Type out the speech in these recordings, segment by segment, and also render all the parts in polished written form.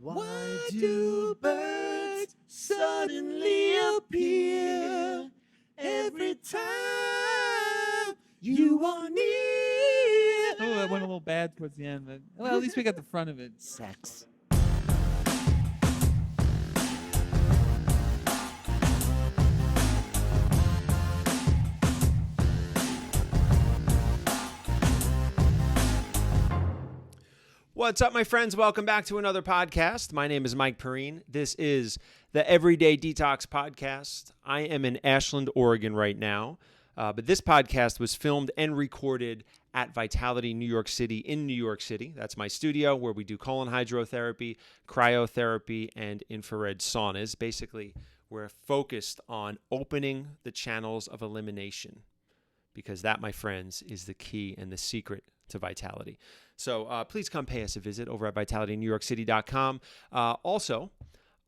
Why do birds suddenly appear every time you are near? Oh, that went a little bad towards the end, but well, at least we got the front of it. Sex. What's up, my friends? Welcome back to another podcast. My name is Mike Perrine. This is the Everyday Detox podcast. I am in Ashland, Oregon right now, but this podcast was filmed and recorded at Vitality, New York City in New York City. That's my studio where we do colon hydrotherapy, cryotherapy, and infrared saunas. Basically, we're focused on opening the channels of elimination because that, my friends, is the key and the secret to vitality. So please come pay us a visit over at vitalitynewyorkcity.com. Also,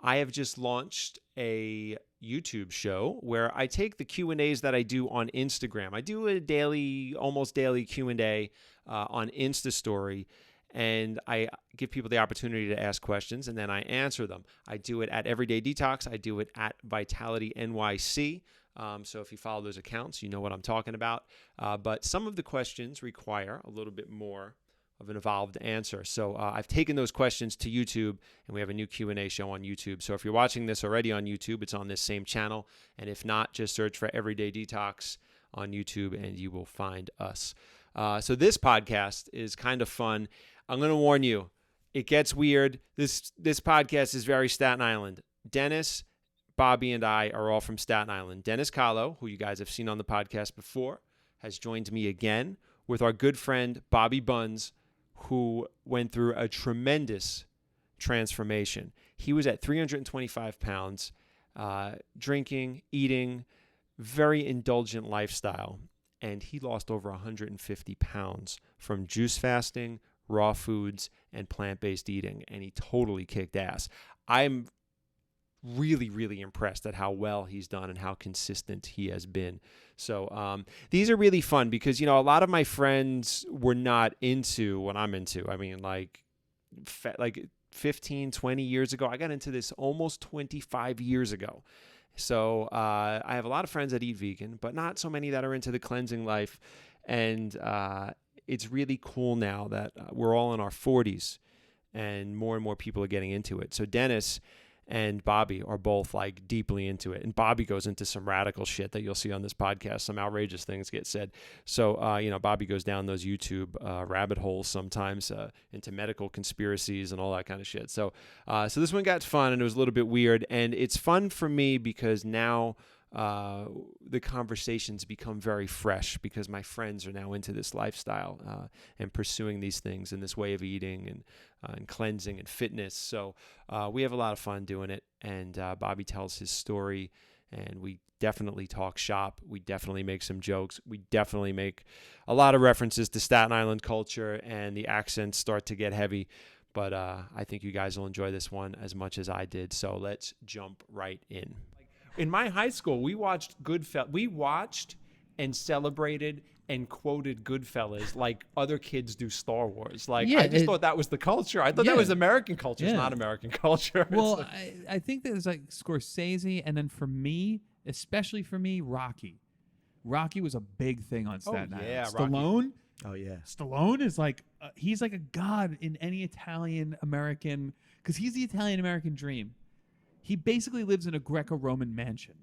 I have just launched a YouTube show where I take the Q&As that I do on Instagram. I do a daily, almost daily Q&A on Insta Story, and I give people the opportunity to ask questions, and then I answer them. I do it at Everyday Detox. I do it at Vitality NYC. So if you follow those accounts, you know what I'm talking about. But some of the questions require a little bit more of an evolved answer. So I've taken those questions to YouTube, and we have a new Q&A show on YouTube. So if you're watching this already on YouTube, it's on this same channel. And if not, just search for Everyday Detox on YouTube, and you will find us. So this podcast is kind of fun. I'm going to warn you, it gets weird. This podcast is very Staten Island. Dennis, Bobby, and I are all from Staten Island. Dennis Cahlo, who you guys have seen on the podcast before, has joined me again with our good friend Bobby Bunz, who went through a tremendous transformation. He was at 325 pounds, drinking, eating, very indulgent lifestyle, and he lost over 150 pounds from juice fasting, raw foods, and plant-based eating, and he totally kicked ass. I'm really, really impressed at how well he's done and how consistent he has been. So these are really fun because, you know, a lot of my friends were not into what I'm into. I mean, like 15, 20 years ago, I got into this almost 25 years ago. So I have a lot of friends that eat vegan, but not so many that are into the cleansing life. And it's really cool now that we're all in our 40s and more people are getting into it. So Dennis and Bobby are both like deeply into it. And Bobby goes into some radical shit that you'll see on this podcast. Some outrageous things get said. So, you know, Bobby goes down those YouTube rabbit holes sometimes into medical conspiracies and all that kind of shit. So this one got fun and it was a little bit weird. And it's fun for me because now the conversations become very fresh because my friends are now into this lifestyle and pursuing these things and this way of eating and cleansing and fitness. So we have a lot of fun doing it. And Bobby tells his story, and we definitely talk shop. We definitely make some jokes. We definitely make a lot of references to Staten Island culture, and the accents start to get heavy. But I think you guys will enjoy this one as much as I did. So let's jump right in. In my high school, we watched Goodfellas. We watched and celebrated and quoted Goodfellas like other kids do Star Wars. Like, yeah, I just thought that was the culture. I thought that was American culture. It's not American culture. Well, I think there's like Scorsese, and then for me, especially for me, Rocky. Rocky was a big thing on Staten Island. Yeah, Stallone. Rocky. Oh, yeah. Stallone is like, he's like a god in any Italian-American, because he's the Italian-American dream. He basically lives in a Greco-Roman mansion.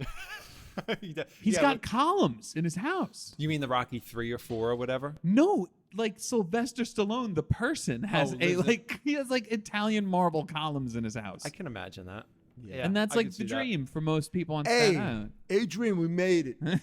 He's got columns in his house. You mean the Rocky 3 or 4 or whatever? No, like Sylvester Stallone, the person, has he has like Italian marble columns in his house. I can imagine that. Yeah. And that's like the dream for most people on Staten Island. Adrian, we made it.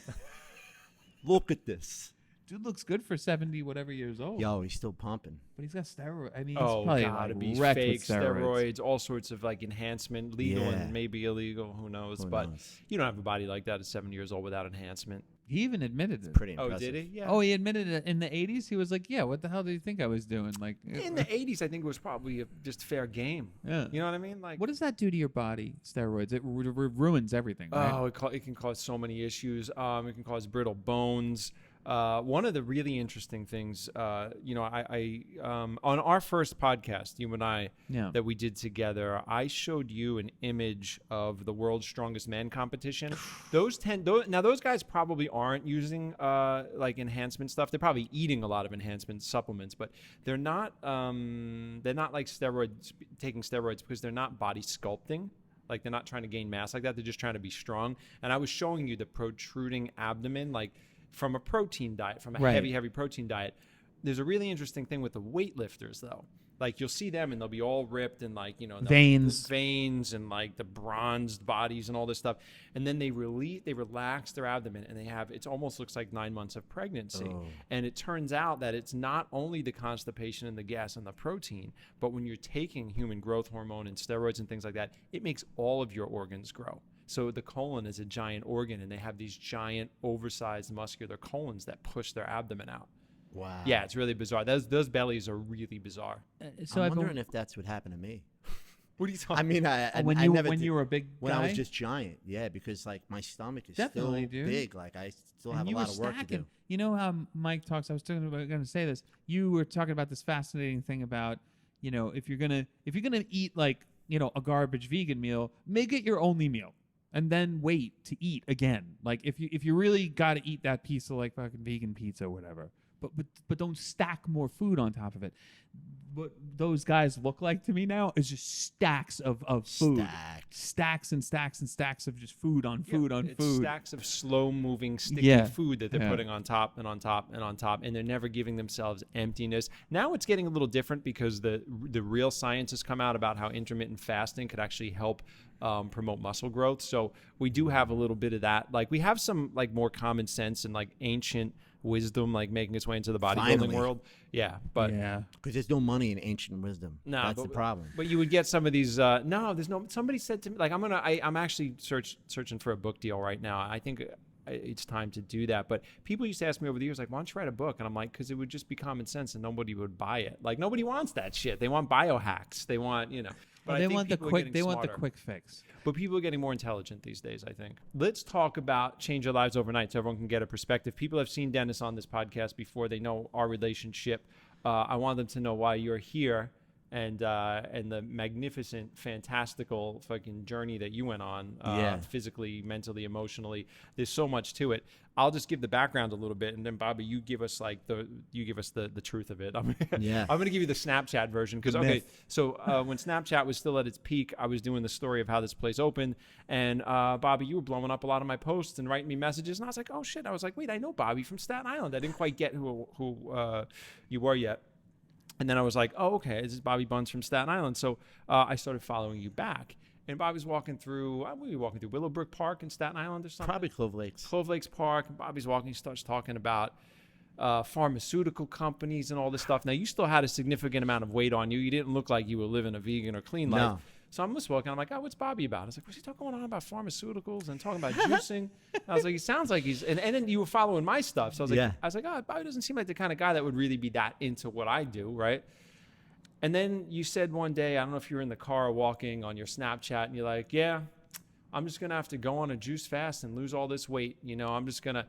Look at this. Dude looks good for 70 whatever years old. Yo, he's still pumping. But he's got steroids. I mean, he's probably gotta be wrecked fake with steroids, all sorts of like enhancement, legal and maybe illegal. Who knows? But you don't have a body like that at 7 years old without enhancement. He even admitted it. Pretty impressive. Oh, did he? Yeah. Oh, he admitted it in the 80s. He was like, "Yeah, what the hell did you think I was doing?" Like in the 80s, I think it was probably just fair game. Yeah. You know what I mean? Like, what does that do to your body? Steroids. It ruins everything. Right? Oh, it can cause so many issues. It can cause brittle bones. one of the really interesting things, I on our first podcast, you and I, that we did together, I showed you an image of the world's strongest man competition. Those guys probably aren't using like enhancement stuff. They're probably eating a lot of enhancement supplements, but they're not like taking steroids because they're not body sculpting. Like they're not trying to gain mass like that. They're just trying to be strong. And I was showing you the protruding abdomen, like from a protein diet, from a heavy protein diet. There's a really interesting thing with the weightlifters though. Like you'll see them and they'll be all ripped and like, veins and like the bronzed bodies and all this stuff. And then they relax their abdomen and it almost looks like 9 months of pregnancy. Oh. And it turns out that it's not only the constipation and the gas and the protein, but when you're taking human growth hormone and steroids and things like that, it makes all of your organs grow. So the colon is a giant organ and they have these giant oversized muscular colons that push their abdomen out. Wow. Yeah, it's really bizarre. Those bellies are really bizarre. So I'm wondering if that's what happened to me. What are you talking? I mean, when you were a big guy? When I was just giant, yeah, because like my stomach is still big. Like I still have a lot of work to do. You know how Mike talks? I was going to say this. You were talking about this fascinating thing about, if you're gonna eat like a garbage vegan meal, make it your only meal. And then wait to eat again. Like if you really got to eat that piece of like fucking vegan pizza or whatever, but don't stack more food on top of it. What those guys look like to me now is just stacks of food, stacks and stacks and stacks of just food on food on food. Stacks of slow moving sticky food that they're putting on top and on top and on top, and they're never giving themselves emptiness. Now it's getting a little different because the real science has come out about how intermittent fasting could actually help promote muscle growth. So we do have a little bit of that. Like we have some like more common sense and like ancient wisdom like making its way into the bodybuilding world. Because there's no money in ancient wisdom. No, that's the problem. But you would get some of these somebody said to me, like I'm actually searching for a book deal right now. I think it's time to do that. But people used to ask me over the years, like, why don't you write a book? And I'm like, because it would just be common sense and nobody would buy it. Like nobody wants that shit. They want biohacks. They want, But they want the quick. They want the quick fix. But people are getting more intelligent these days, I think. Let's talk about change your lives overnight, so everyone can get a perspective. People have seen Dennis on this podcast before. They know our relationship. I want them to know why you're here and the magnificent, fantastical fucking journey that you went on, physically, mentally, emotionally. There's so much to it. I'll just give the background a little bit, and then Bobby, you give us the truth of it. I'm going to give you the Snapchat version because when Snapchat was still at its peak, I was doing the story of how this place opened, and Bobby, you were blowing up a lot of my posts and writing me messages, and I was like, oh shit! I was like, wait, I know Bobby from Staten Island. I didn't quite get who you were yet. And then I was like, oh, okay, this is Bobby Bunz from Staten Island. So I started following you back. And Bobby's walking through, Willowbrook Park in Staten Island or something? Probably Clove Lakes. Clove Lakes Park. And Bobby's walking, he starts talking about pharmaceutical companies and all this stuff. Now, you still had a significant amount of weight on you. You didn't look like you were living a vegan or clean life. So I'm just walking. I'm like, oh, what's Bobby about? I was like, what's he talking on about pharmaceuticals and talking about juicing? I was like, he sounds like he's, and then you were following my stuff. So I was like, oh, Bobby doesn't seem like the kind of guy that would really be that into what I do, right? And then you said one day, I don't know if you were in the car walking on your Snapchat, and you're like, yeah, I'm just going to have to go on a juice fast and lose all this weight. I'm just going to,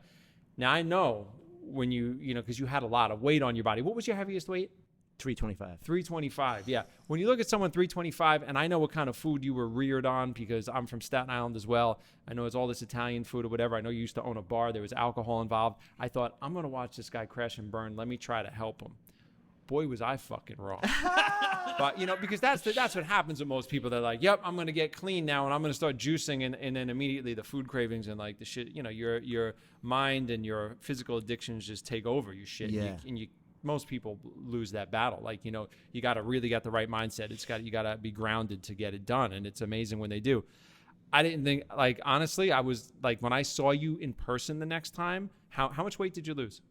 now I know when because you had a lot of weight on your body. What was your heaviest weight? 325. 325, yeah. When you look at someone 325, and I know what kind of food you were reared on because I'm from Staten Island as well. I know it's all this Italian food or whatever. I know you used to own a bar. There was alcohol involved. I thought, I'm going to watch this guy crash and burn. Let me try to help him. Boy, was I fucking wrong. But, because that's what happens with most people. They're like, yep, I'm going to get clean now, and I'm going to start juicing, and then immediately the food cravings and like the shit, your mind and your physical addictions just take over your shit. Yeah. Most people lose that battle. Like, you got to really get the right mindset. You got to be grounded to get it done. And it's amazing when they do. I didn't think, like, honestly, I was like, when I saw you in person the next time, how much weight did you lose?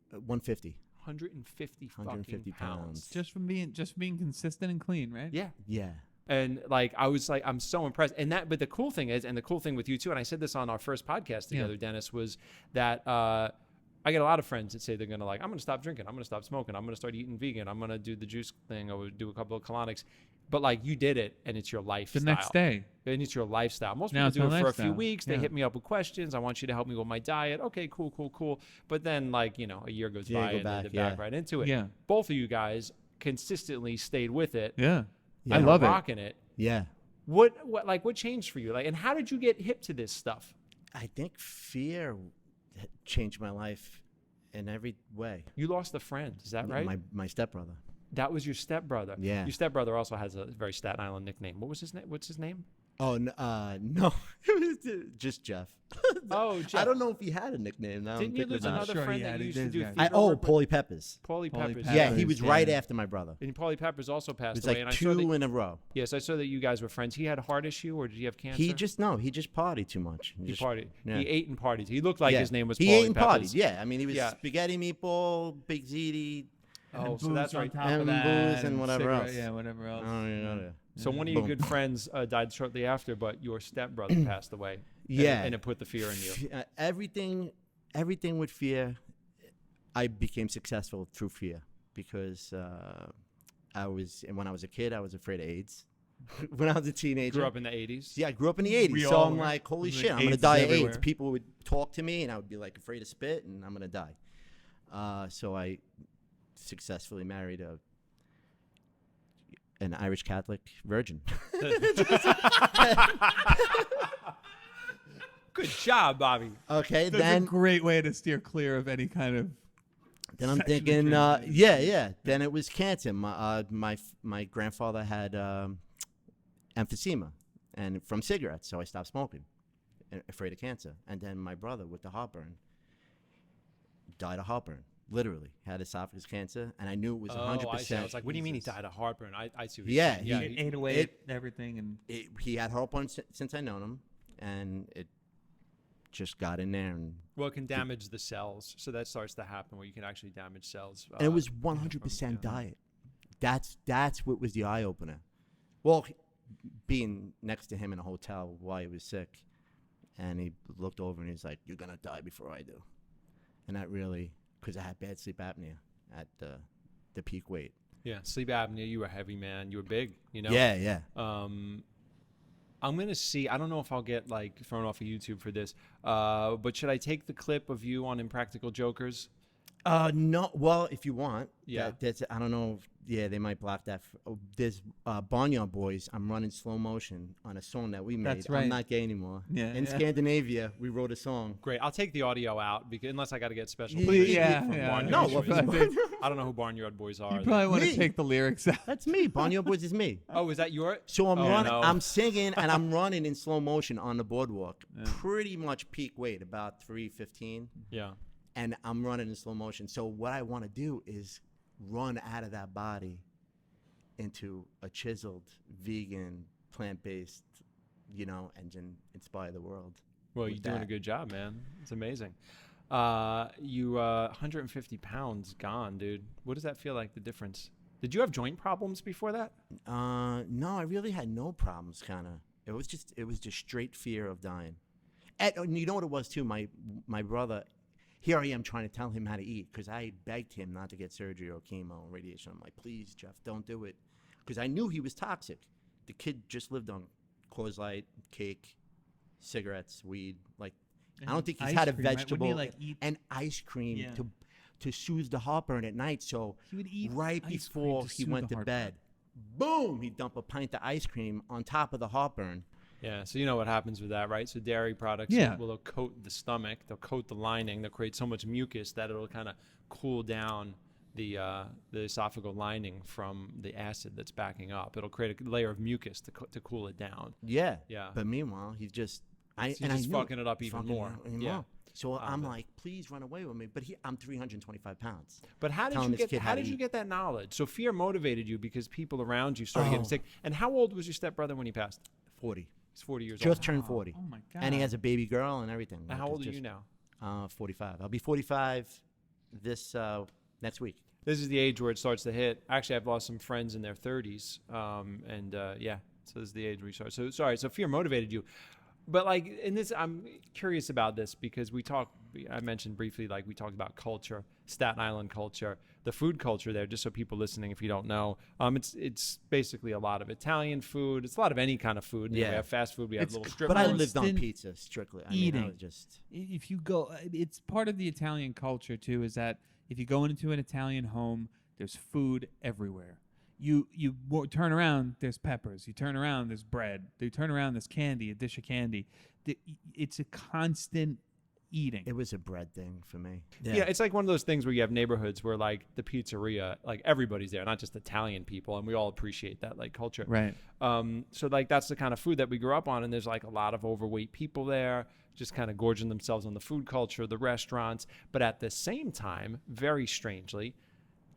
150. 150 pounds. Just from being consistent and clean, right? Yeah. Yeah. And like, I was like, I'm so impressed. But the cool thing is, and the cool thing with you too, and I said this on our first podcast together, Dennis, was that, I get a lot of friends that say they're going to I'm going to stop drinking. I'm going to stop smoking. I'm going to start eating vegan. I'm going to do the juice thing or do a couple of colonics. But like you did it, and it's your lifestyle. The next day. And it's your lifestyle. Most Now people do it for a few lifestyle. weeks. They hit me up with questions. I want you to help me with my diet. Okay, cool. But then like, a year goes by and then they're back right into it. Yeah. Both of you guys consistently stayed with it. Yeah. Yeah. I love it. Rocking it. Yeah. What changed for you? Like, and how did you get hip to this stuff? I think fear changed my life in every way. You lost a friend. Is that right? My stepbrother. That was your stepbrother. Yeah. Your stepbrother also has a very Staten Island nickname. What was his name? What's his name? Oh, no. It was just Jeff. Oh, Jeff. I don't know if he had a nickname. Now Didn't you lose another sure friend he that had you it. used to do There's theater guys. work with? Paulie Peppers. Paulie Peppers. Peppers. Yeah, he was right Yeah. after my brother. And Paulie Peppers also passed It's away. like And I saw two that, in a row. yes, I saw that you guys were friends. He had a heart issue, or did he have cancer? He just partied too much. He partied. Yeah. He ate and partied. He looked like Yeah. his name was He Paulie ate and Peppers. partied. Yeah, I mean, he was Yeah. spaghetti meatball, Big ziti. Oh, so booze that's on right. top And of that, booze and whatever cigarette- else. Yeah, whatever else. Oh, you know that. So one of your Boom. good friends died shortly after, but your stepbrother passed away. Yeah. And it put the fear in you. Everything with fear, I became successful through fear because when I was a kid, I was afraid of AIDS. When I was a teenager. Grew up in the 80s. Yeah, I grew up in the 80s. We So all I'm were. like, holy Like shit, I'm going to AIDS die is of AIDS. everywhere. People would talk to me and I would be like afraid to spit and I'm going to die. So I successfully married an Irish Catholic virgin. Good job, Bobby. Okay, That's a then great way to steer clear of any kind of. I'm sexually thinking, transmitted. yeah. Then it was cancer. My grandfather had emphysema and from cigarettes, so I stopped smoking, afraid of cancer. And then my brother with the heartburn died of heartburn. Literally had esophagus cancer, and I knew it was 100%. I see. I was like, what do you mean he died of heartburn? I see what Yeah, you're saying. He ate away it- at everything and. He had heartburn since I known him, and it just got in there, and Well, it can damage the cells, so that starts to happen where you can actually damage cells. it was 100% diet. That's what was the eye opener. Well, being next to him in a hotel while he was sick, and he looked over and he's like, "You're gonna die before I do," and that really, because I had bad sleep apnea at the peak weight. Yeah, sleep apnea. You were a heavy man. You were big. Yeah. I'm gonna see. I don't know if I'll get like thrown off of YouTube for this. But should I take the clip of you on Impractical Jokers? No. Well, if you want, Yeah. That's. I don't know. Yeah, they might block that. There's Barnyard Boys. I'm running slow motion on a song that we made. That's right. I'm not gay anymore. Yeah, In yeah. Scandinavia, we wrote a song. Great. I'll take the audio out because unless I got to get special Please, permission yeah, from yeah. Barnyard No, Boys. well, I don't know who Barnyard Boys are. You probably want Me. to take the lyrics out. That's me. Barnyard Boys is me. Oh, is that your? So I'm Oh, running. no. I'm singing and I'm running in slow motion on the boardwalk. Pretty much peak weight, about 315, Yeah. and I'm running in slow motion. So what I want to do is run out of that body into a chiseled, vegan, plant-based, and then inspire the world. Well, with you're doing a that. good job, man. It's amazing. You 150 pounds gone, dude. What does that feel like? The difference? Did you have joint problems before that? No, I really had no problems. Kind of. It was just straight fear of dying. And you know what it was too. My brother. Here I am trying to tell him how to eat because I begged him not to get surgery or chemo and radiation. I'm like, please, Jeff, don't do it, because I knew he was toxic. The kid just lived on Coors Light, cake, cigarettes, weed. Like, I don't think he's Ice had a cream, right? vegetable Wouldn't he, like, eat- and ice cream Yeah. to soothe the heartburn at night. So He would eat right ice cream before to he soothe went the to heartburn. bed, boom, he'd dump a pint of ice cream on top of the heartburn. Yeah, so you know what happens with that, right? So dairy products Yeah. will coat the stomach, they'll coat the lining, they'll create so much mucus that it'll kind of cool down the esophageal lining from the acid that's backing up. It'll create a layer of mucus to cool it down. Yeah. Yeah. But meanwhile, he's just He's I just knew fucking it up even fucking more. it up Yeah. more. So I'm but- like, please run away with me. But I'm 325 pounds. But how did Telling you this get kid how how to did you eat. get that knowledge? So fear motivated you because people around you started getting Oh. sick. And how old was your stepbrother when he passed? 40. He's 40 years Just old. turned 40. Oh my god! And he has a baby girl and everything. And Like, how it's old are just, you now? 45. I'll be 45 this next week. This is the age where it starts to hit. Actually, I've lost some friends in their 30s. So this is the age where you start. So sorry. So fear motivated you. But like in this, I'm curious about this because I mentioned briefly, like we talked about culture, Staten Island culture, the food culture there, just so people listening, if you don't know, it's basically a lot of Italian food. It's a lot of any kind of food. You know, we have fast food. We have little strip But I malls. lived on pizza strictly. I mean, I was just. If you go, it's part of the Italian culture too. Is that if you go into an Italian home, there's food everywhere. You turn around, there's peppers. You turn around, there's bread. You turn around, there's candy, a dish of candy. It's a constant eating. It was a bread thing for me. Yeah, it's like one of those things where you have neighborhoods where like the pizzeria, like everybody's there, not just Italian people, and we all appreciate that like culture. Right. So like that's the kind of food that we grew up on, and there's like a lot of overweight people there, just kind of gorging themselves on the food culture, the restaurants. But at the same time, very strangely,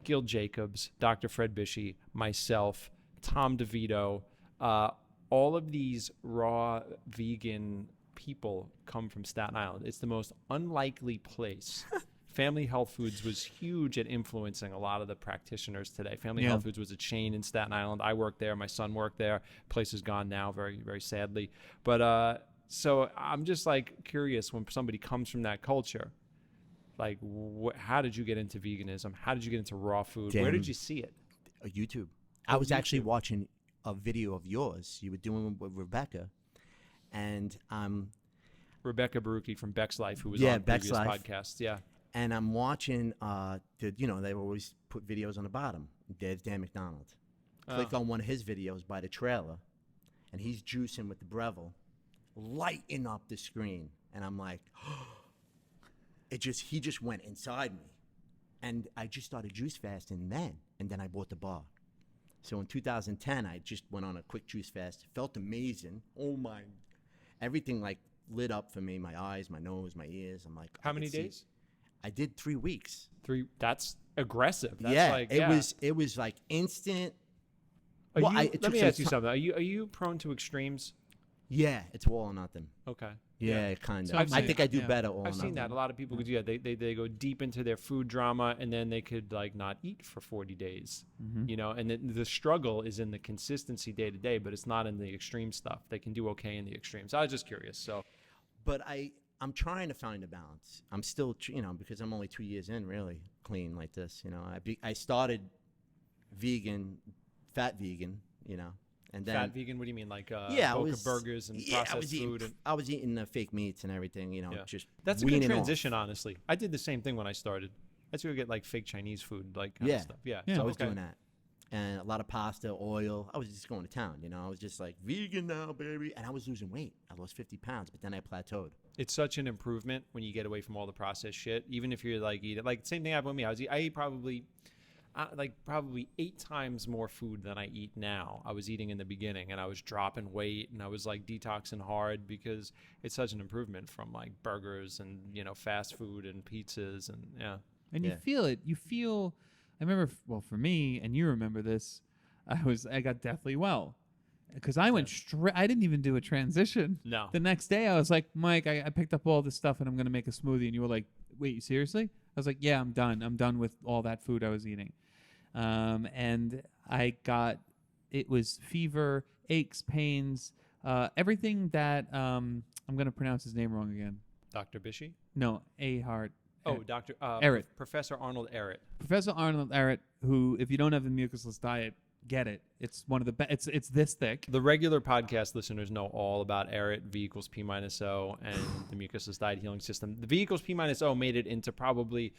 Gil Jacobs, Dr. Fred Bishy, myself, Tom DeVito, all of these raw vegan people come from Staten Island. It's the most unlikely place. Family Health Foods was huge at influencing a lot of the practitioners today. Family Health Foods was a chain in Staten Island. I worked there. My son worked there. Place is gone now, very, very sadly. But so I'm just like curious when somebody comes from that culture, like, how did you get into veganism? How did you get into raw food? Where did you see it? YouTube. I was actually watching a video of yours. You were doing with Rebecca, and Rebecca Barucki from Beck's Life, who was on Beck's previous Life. podcasts. Yeah. And I'm watching. They always put videos on the bottom. There's Dan McDonald. Click on one of his videos by the trailer, and he's juicing with the Breville, lighting up the screen, and I'm like. He just went inside me, and I just started juice fasting then, and then I bought the bar. So in 2010, I just went on a quick juice fast. Felt amazing. Oh my, everything like lit up for me. My eyes, my nose, my ears. I'm like, how many days? I did 3 weeks. 3. That's aggressive. That's It was like instant. Let me ask you something. Are you prone to extremes? Yeah, it's all or nothing. Okay. Yeah, kind of. So I think I do better all or I've nothing. seen that. A lot of people could do that. They go deep into their food drama, and then they could like not eat for 40 days. You know, and the struggle is in the consistency day to day, but it's not in the extreme stuff. They can do okay in the extremes. I was just curious. So, but I'm trying to find a balance. I'm still, because I'm only 2 years in, really clean like this. I started vegan, fat vegan, and then fat vegan. What do you mean, like Boca burgers and processed food? I was eating the fake meats and everything. Just that's a good weaning transition. Honestly, I did the same thing when I started. That's where you get like fake Chinese food, like kind of stuff. Yeah. So I was doing that, and a lot of pasta, oil. I was just going to town. I was just like vegan now, baby, and I was losing weight. I lost 50 pounds, but then I plateaued. It's such an improvement when you get away from all the processed shit. Even if you're like eating, like same thing happened with me. I eat probably 8 times more food than I eat now. I was eating in the beginning, and I was dropping weight, and I was like detoxing hard because it's such an improvement from like burgers and fast food and pizzas and And you feel it. You feel. I remember. Well, for me, and you remember this. I got deathly well because I went straight. I didn't even do a transition. No. The next day, I was like, Mike, I picked up all this stuff, and I'm gonna make a smoothie. And you were like, wait, seriously? I was like, yeah, I'm done. I'm done with all that food I was eating. And it was fever, aches, pains, everything that, I'm going to pronounce his name wrong again. Dr. Bishy? No, Ahart. Oh, Dr. Ehret. Professor Arnold Ehret. Professor Arnold Ehret, who, if you don't have the mucusless diet, get it. It's one of the best. It's this thick. The regular podcast listeners know all about Ehret, V equals P minus O, and the mucusless diet healing system. The V equals P minus O made it into probably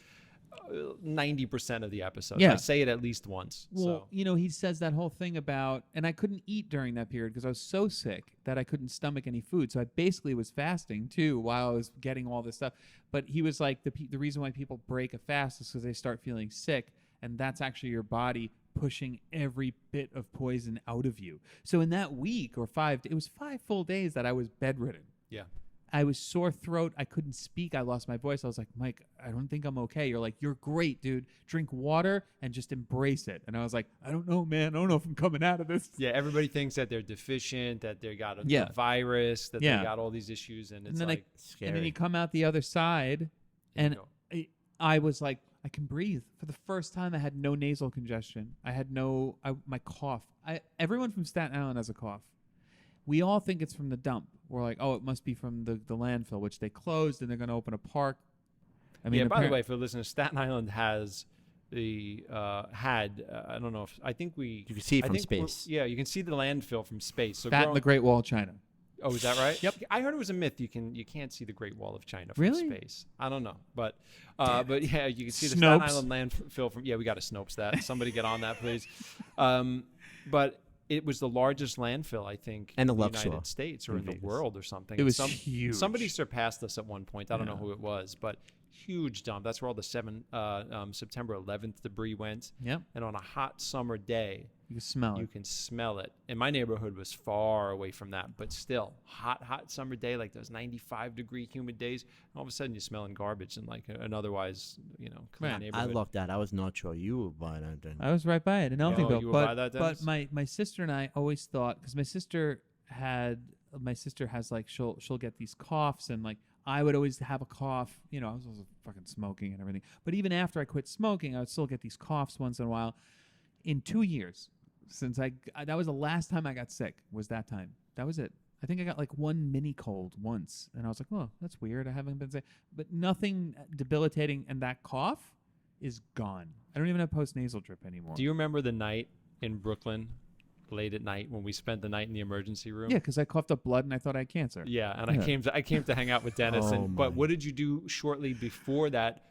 90% of the episodes. Yeah. I say it at least once. Well, he says that whole thing about, and I couldn't eat during that period because I was so sick that I couldn't stomach any food. So I basically was fasting too while I was getting all this stuff. But he was like, the reason why people break a fast is because they start feeling sick, and that's actually your body pushing every bit of poison out of you. So in that week or it was 5 full days that I was bedridden. Yeah. I was sore throat. I couldn't speak. I lost my voice. I was like, Mike, I don't think I'm okay. You're like, you're great, dude. Drink water and just embrace it. And I was like, I don't know, man. I don't know if I'm coming out of this. Yeah, everybody thinks that they're deficient, that they got a virus, that they got all these issues, and it's like scary. And then you come out the other side, and I was like, I can breathe. For the first time, I had no nasal congestion. I had my cough. Everyone from Staten Island has a cough. we all think it's from the dump. We're like, oh, it must be from the landfill, which they closed, and they're going to open a park. I mean, yeah. By the way, for listeners, Staten Island has the I don't know if I think we You can see it I from think we're- space. Yeah, you can see the landfill from space. So that and the Great Wall of China. Oh, is that right? Yep. I heard it was a myth. You can't see the Great Wall of China from Really? space. I don't know, but yeah, you can see the Snopes. Staten Island landfill from. Yeah, we got to Snopes that. Somebody get on that, please. But it was the largest landfill, I think, And in the the Luxor United States or in in the Vegas. world or something. It was huge. Somebody huge. surpassed us at one point. I don't know Yeah. who it was, but huge dump. That's where all the September 11th debris went. Yep. And on a hot summer day, You can smell you it. can smell it. And my neighborhood was far away from that, but still, hot summer day, like those 95-degree humid days. And all of a sudden, you're smelling garbage in like an otherwise, clean Right. I neighborhood. love that. I was not sure you were by that then. I was right by it in Oh, Elfingville. you were but by that, but Dennis? my sister and I always thought, because my sister has like she'll get these coughs, and like I would always have a cough. I was also fucking smoking and everything. But even after I quit smoking, I would still get these coughs once in a while. In 2 years, since that was the last time I got sick. Was that time? That was it. I think I got like one mini cold once, and I was like, "Oh, that's weird. I haven't been sick." But nothing debilitating, and that cough is gone. I don't even have post-nasal drip anymore. Do you remember the night in Brooklyn, late at night, when we spent the night in the emergency room? Yeah, because I coughed up blood and I thought I had cancer. Yeah, and Yeah. I came to hang out with Dennis. Oh, But my. what did you do shortly before that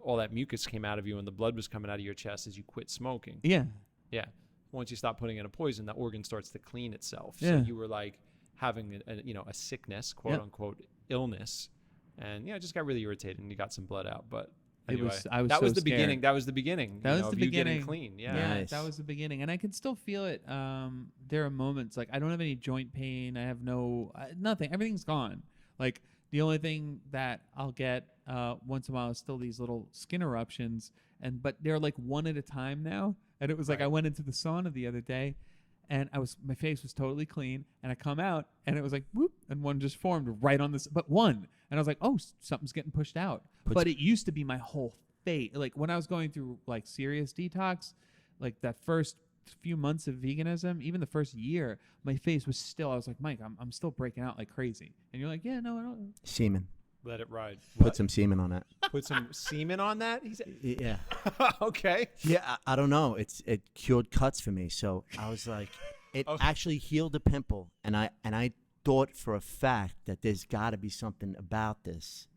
all that mucus came out of you and the blood was coming out of your chest as you quit smoking? Yeah. Yeah. Once you stop putting in a poison, that organ starts to clean itself. Yeah. So you were like having a sickness, quote Yep. unquote, illness, and it just got really irritated and you got some blood out. But It anyway, was- I was that was so the scared. beginning. That was the beginning. That was of the you getting beginning. clean. Yeah. Yeah, Nice. that was the beginning, and I can still feel it. There are moments like I don't have any joint pain. I have nothing. Everything's gone. Like the only thing that I'll get once in a while is still these little skin eruptions, but they're like one at a time now. And it was like Right. I went into the sauna the other day, and my face was totally clean, and I come out, and it was like whoop, and one just formed right on this, but one, and I was like, oh, something's getting pushed out. But it used to be my whole face. Like when I was going through like serious detox, like that first few months of veganism, even the first year, my face was still. I was like, Mike, I'm still breaking out like crazy, and you're like, yeah, no, I don't. Semen. Let it ride. Put some semen on that. Put some semen on that. He said, Yeah. okay. Yeah, I don't know. It cured cuts for me. So I was like, it Okay. actually healed a pimple, and I thought for a fact that there's got to be something about this.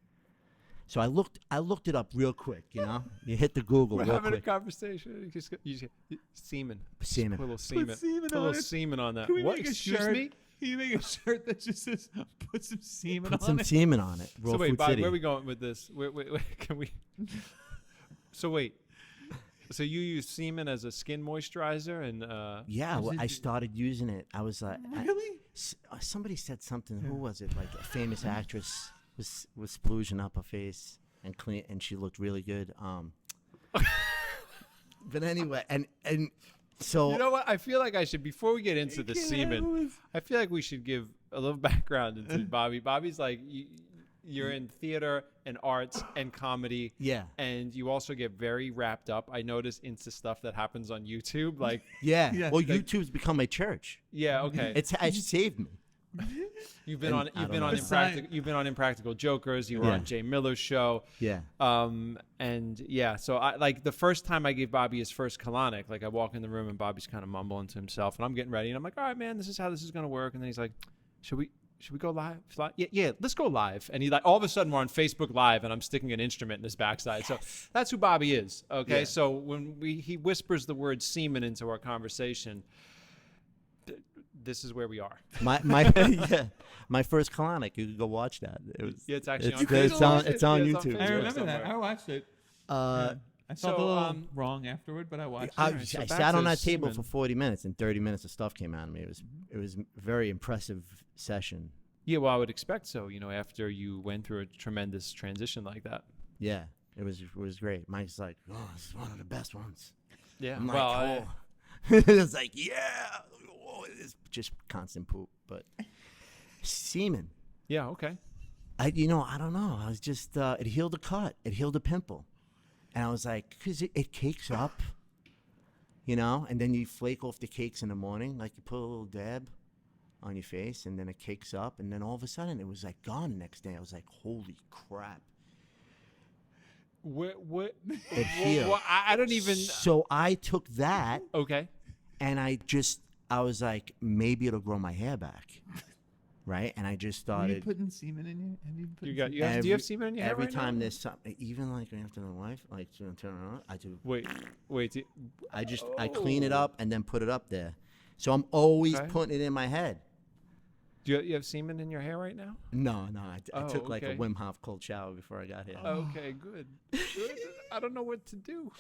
So I looked it up real quick. You hit the Google We're real having quick. a conversation. semen. Semen. Put a little semen. semen Put a on little it. semen on that. Can we What? make a Excuse shirt? me? Can you make a shirt that just says "Put some semen Put on some it"? semen on it. Raw So wait, Food Bob, City. where are we going with this? Wait, can we? So wait. So you use semen as a skin moisturizer, and Yeah, well, it- I started using it. I was like, Really? somebody said something. Who was it? Like a famous actress was splooging up her face and clean, and she looked really good. But anyway, and so you know what? I feel like I should, before we get into the semen, I feel like we should give a little background into Bobby. Bobby's like, you're in theater and arts and comedy. yeah, And you also get very wrapped up, I notice, into stuff that happens on YouTube. Like, yeah. Yeah. Well, YouTube's become my church. yeah, okay. It saved me. You've been and on I you've don't been know. on Besides- You've been on Impractical Jokers. You were Yeah. on Jay Miller's show. Yeah. And yeah, so I like the first time I gave Bobby his first colonic, like I walk in the room and Bobby's kind of mumbling to himself, and I'm getting ready, and I'm like, all right, man, this is how this is gonna work. And then he's like, should we go live? Yeah, let's go live. And he like all of a sudden we're on Facebook Live, and I'm sticking an instrument in his backside. So that's who Bobby is. Okay, Yeah. so when he whispers the word semen into our conversation, this is where we are. My yeah, my first colonic. You could go watch that. It was. Yeah, it's actually It's, on it's Facebook. on. It's on Yeah, YouTube. I Facebook remember that. somewhere. I watched it. Uh, I So, felt a little um, wrong afterward, but I watched I, it. I so back sat to on that table semen. for 40 minutes, and 30 minutes of stuff came out of me. It was a very impressive session. Yeah, well, I would expect so. After you went through a tremendous transition like that. Yeah, it was great. Mike's like, oh, this is one of the best ones. Yeah. I'm like, Well, oh. It's like, yeah, oh, it's just constant poop. But semen, yeah. Okay. I don't know. I was just it healed a cut, it healed a pimple, and I was like, because it cakes up, and then you flake off the cakes in the morning, like you put a little dab, on your face, and then it cakes up, and then all of a sudden it was like gone the next day. I was like, holy crap. What? It healed. I don't even. So I took that, Okay. and I was like, maybe it'll grow my hair back. Right? And I just Are you started. putting semen in you? Have you put Do you Every- have semen in your hair Every right time now? there's something, even like after my wife, like turn it on, I do. Wait. I clean it up and then put it up there. So I'm always Okay. putting it in my head. Do you have semen in your hair right now? No, I Oh, took like a okay. Wim Hof cold shower before I got here. Okay, good. I don't know what to do.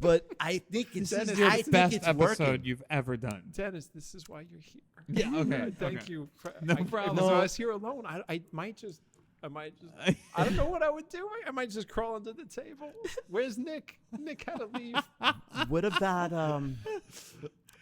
But I think it's This is Dennis, your I think best it's episode working. you've ever done. Dennis, this is why you're here. Yeah, okay. Thank okay. you. No If problem. I was here alone, I might just. I don't know what I would do. I might just crawl under the table. Where's Nick? Nick had to leave. What about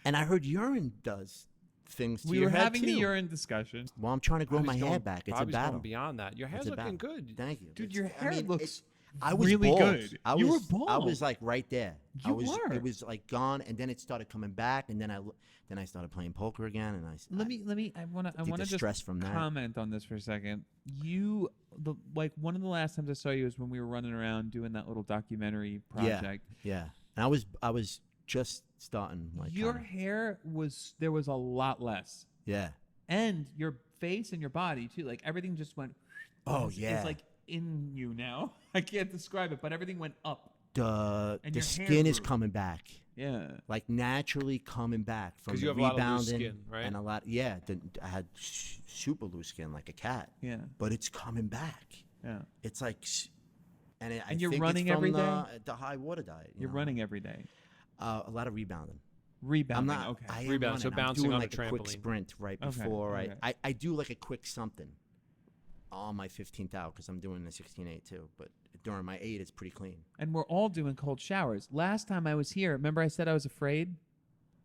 and I heard urine does things to We your were head having the too. urine discussion. Well, I'm trying to grow Bobby's my hair going- back. It's Bobby's a going battle. beyond that. Your hair's It's a looking battle. good. Thank you. Dude, It's- your hair looks I was really bald. good. You were I bald. was like right there. You were. It was like gone, and then it started coming back, and then I started playing poker again, and Let me. I want to the just stress from that. comment on this for a second. One of the last times I saw you was when we were running around doing that little documentary project. Yeah, and I was just starting like Your kinda- hair there was a lot less, yeah. and your face and your body too. Like everything just went. Oh, it's yeah. like in you now. I can't describe it, but everything went up. The And your hair skin is grew. coming back, Yeah. like naturally coming back from 'Cause the you have a lot of rebounding loose skin, right? and a lot. Yeah, I had super loose skin like a cat, Yeah. but it's coming back. Yeah. It's like, and I And you're think running it's from every the high water diet. You're running every day. A lot of rebounding. Rebounding. I'm not. Okay. I am Rebound, so running. I'm bouncing doing on a like a quick trampoline. sprint right Okay, before okay. I do like a quick something on my 15th out because I'm doing the 16-8 too. But during my 8, it's pretty clean. And we're all doing cold showers. Last time I was here, remember I said I was afraid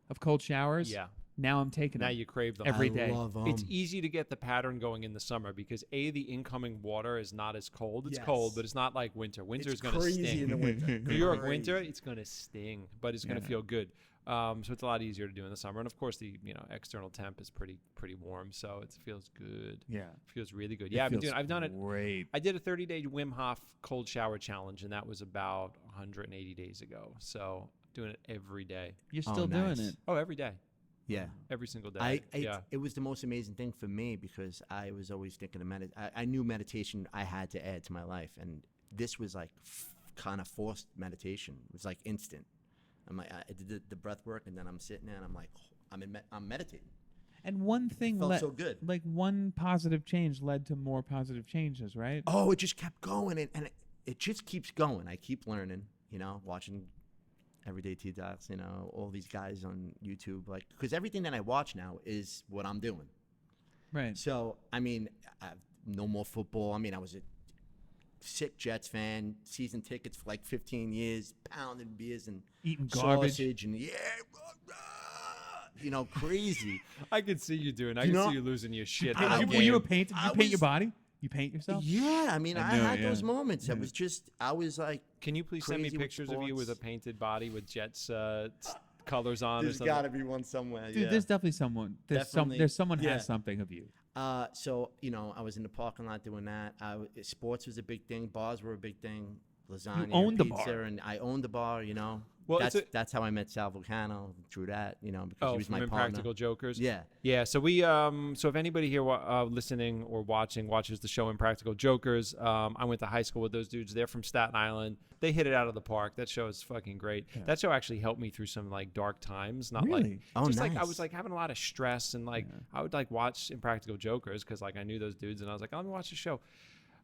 of cold showers? Yeah. Now I'm taking Now them. you crave them. Every I day. love 'em. It's easy to get the pattern going in the summer because the incoming water is not as cold. It's cold, Yes. but it's not like winter. Winter It's is going to crazy sting. in the winter. New York Crazy. winter, it's going to sting, but it's going to Yeah. feel good. So it's a lot easier to do in the summer, and of course the external temp is pretty warm, so it feels good. Yeah. It feels really good. Yeah, I've done it. Great. I did a 30-day Wim Hof cold shower challenge, and that was about 180 days ago. So doing it every day. You're Oh, still nice. doing it. Oh, every day, Yeah. every single day. It was the most amazing thing for me because I was always thinking of I knew meditation I had to add to my life, and this was like kind of forced meditation. It was like instant. I'm like, I did the breath work, and then I'm sitting there, and I'm like, I'm meditating. And one thing Felt so good. like one positive change led to more positive changes, right? Oh, it just kept going, and it just keeps going. I keep learning, watching Everydaydetox, all these guys on YouTube, like, because everything that I watch now is what I'm doing. Right. So, I mean, no more football. I mean, I was a sick Jets fan, season tickets for like 15 years, pounding beers and Eating garbage. sausage and crazy. I could see you doing. I You could know, see you losing your shit. I in a Were you a game. painter? Did you I paint your was- body? You paint yourself? Yeah, I mean, I know, had yeah. those moments. Yeah. I was like, Can you please send me Crazy with pictures of you with a sports. painted body with Jets colors on or there's something? got to be one somewhere. Dude, yeah. there's definitely someone. Definitely, There's someone yeah. has something of you. So, I was in the parking lot doing that. Sports was a big thing. Bars were a big thing. Lasagna, owned the pizza, bar. and I owned the bar. Well, it's that's how I met Sal Vulcano through that. Because Oh, he was from my Impractical partner. Jokers. Yeah. Yeah, so so if anybody here listening or watches the show Impractical Jokers, I went to high school with those dudes. They're from Staten Island. They hit it out of the park. That show is fucking great. Yeah. That show actually helped me through some like dark times. Not Really? like Oh, just like I nice. was like having a lot of stress and like I would like watch Impractical Jokers because like I knew those dudes and I was like, let me watch the show,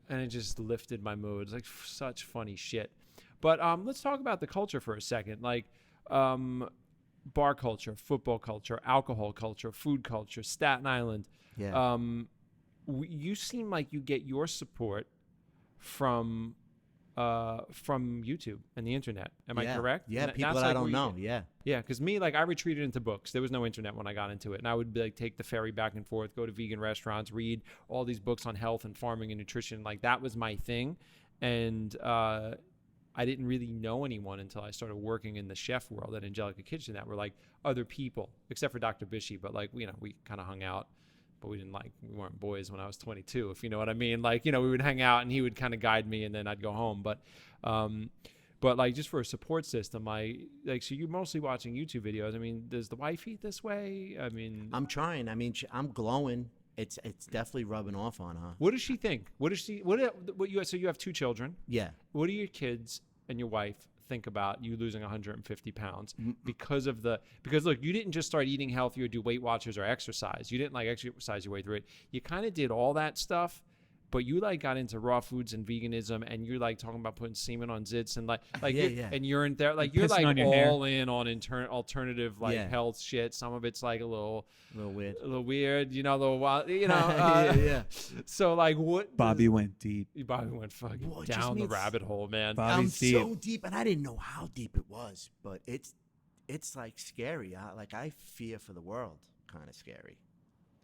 and it just lifted my mood. It's like such funny shit. But let's talk about the culture for a second. Like bar culture, football culture, alcohol culture, food culture, Staten Island. Yeah. You seem like you get your support from YouTube and the internet. Am I correct? Yeah, And people that's, that I like, don't where you know. get- Yeah. Yeah, because me, like, I retreated into books. There was no internet when I got into it, and I would like take the ferry back and forth, go to vegan restaurants, read all these books on health and farming and nutrition. Like that was my thing, and I didn't really know anyone until I started working in the chef world at Angelica Kitchen that were like other people, except for Dr. Bishy. But like, we kind of hung out, but we weren't boys when I was 22, if you know what I mean. Like, we would hang out and he would kind of guide me and then I'd go home. But like, just for a support system, so you're mostly watching YouTube videos. I mean, does the wife eat this way? I mean, I'm trying. I mean, I'm glowing. It's definitely rubbing off on her. What does she think? So you have 2 children. Yeah. What do your kids and your wife think about you losing 150 pounds because look, you didn't just start eating healthy or do Weight Watchers or exercise. You didn't like exercise your way through it. You kind of did all that stuff, but you like got into raw foods and veganism, and you're like talking about putting semen on zits and and urine there, like you're like all in on alternative health shit. Some of it's like a little weird, a little wild, yeah. So like, what? Bobby went deep. Bobby went fucking down the rabbit hole, man. I'm so deep, and I didn't know how deep it was, but it's like scary. I fear for the world, kind of scary.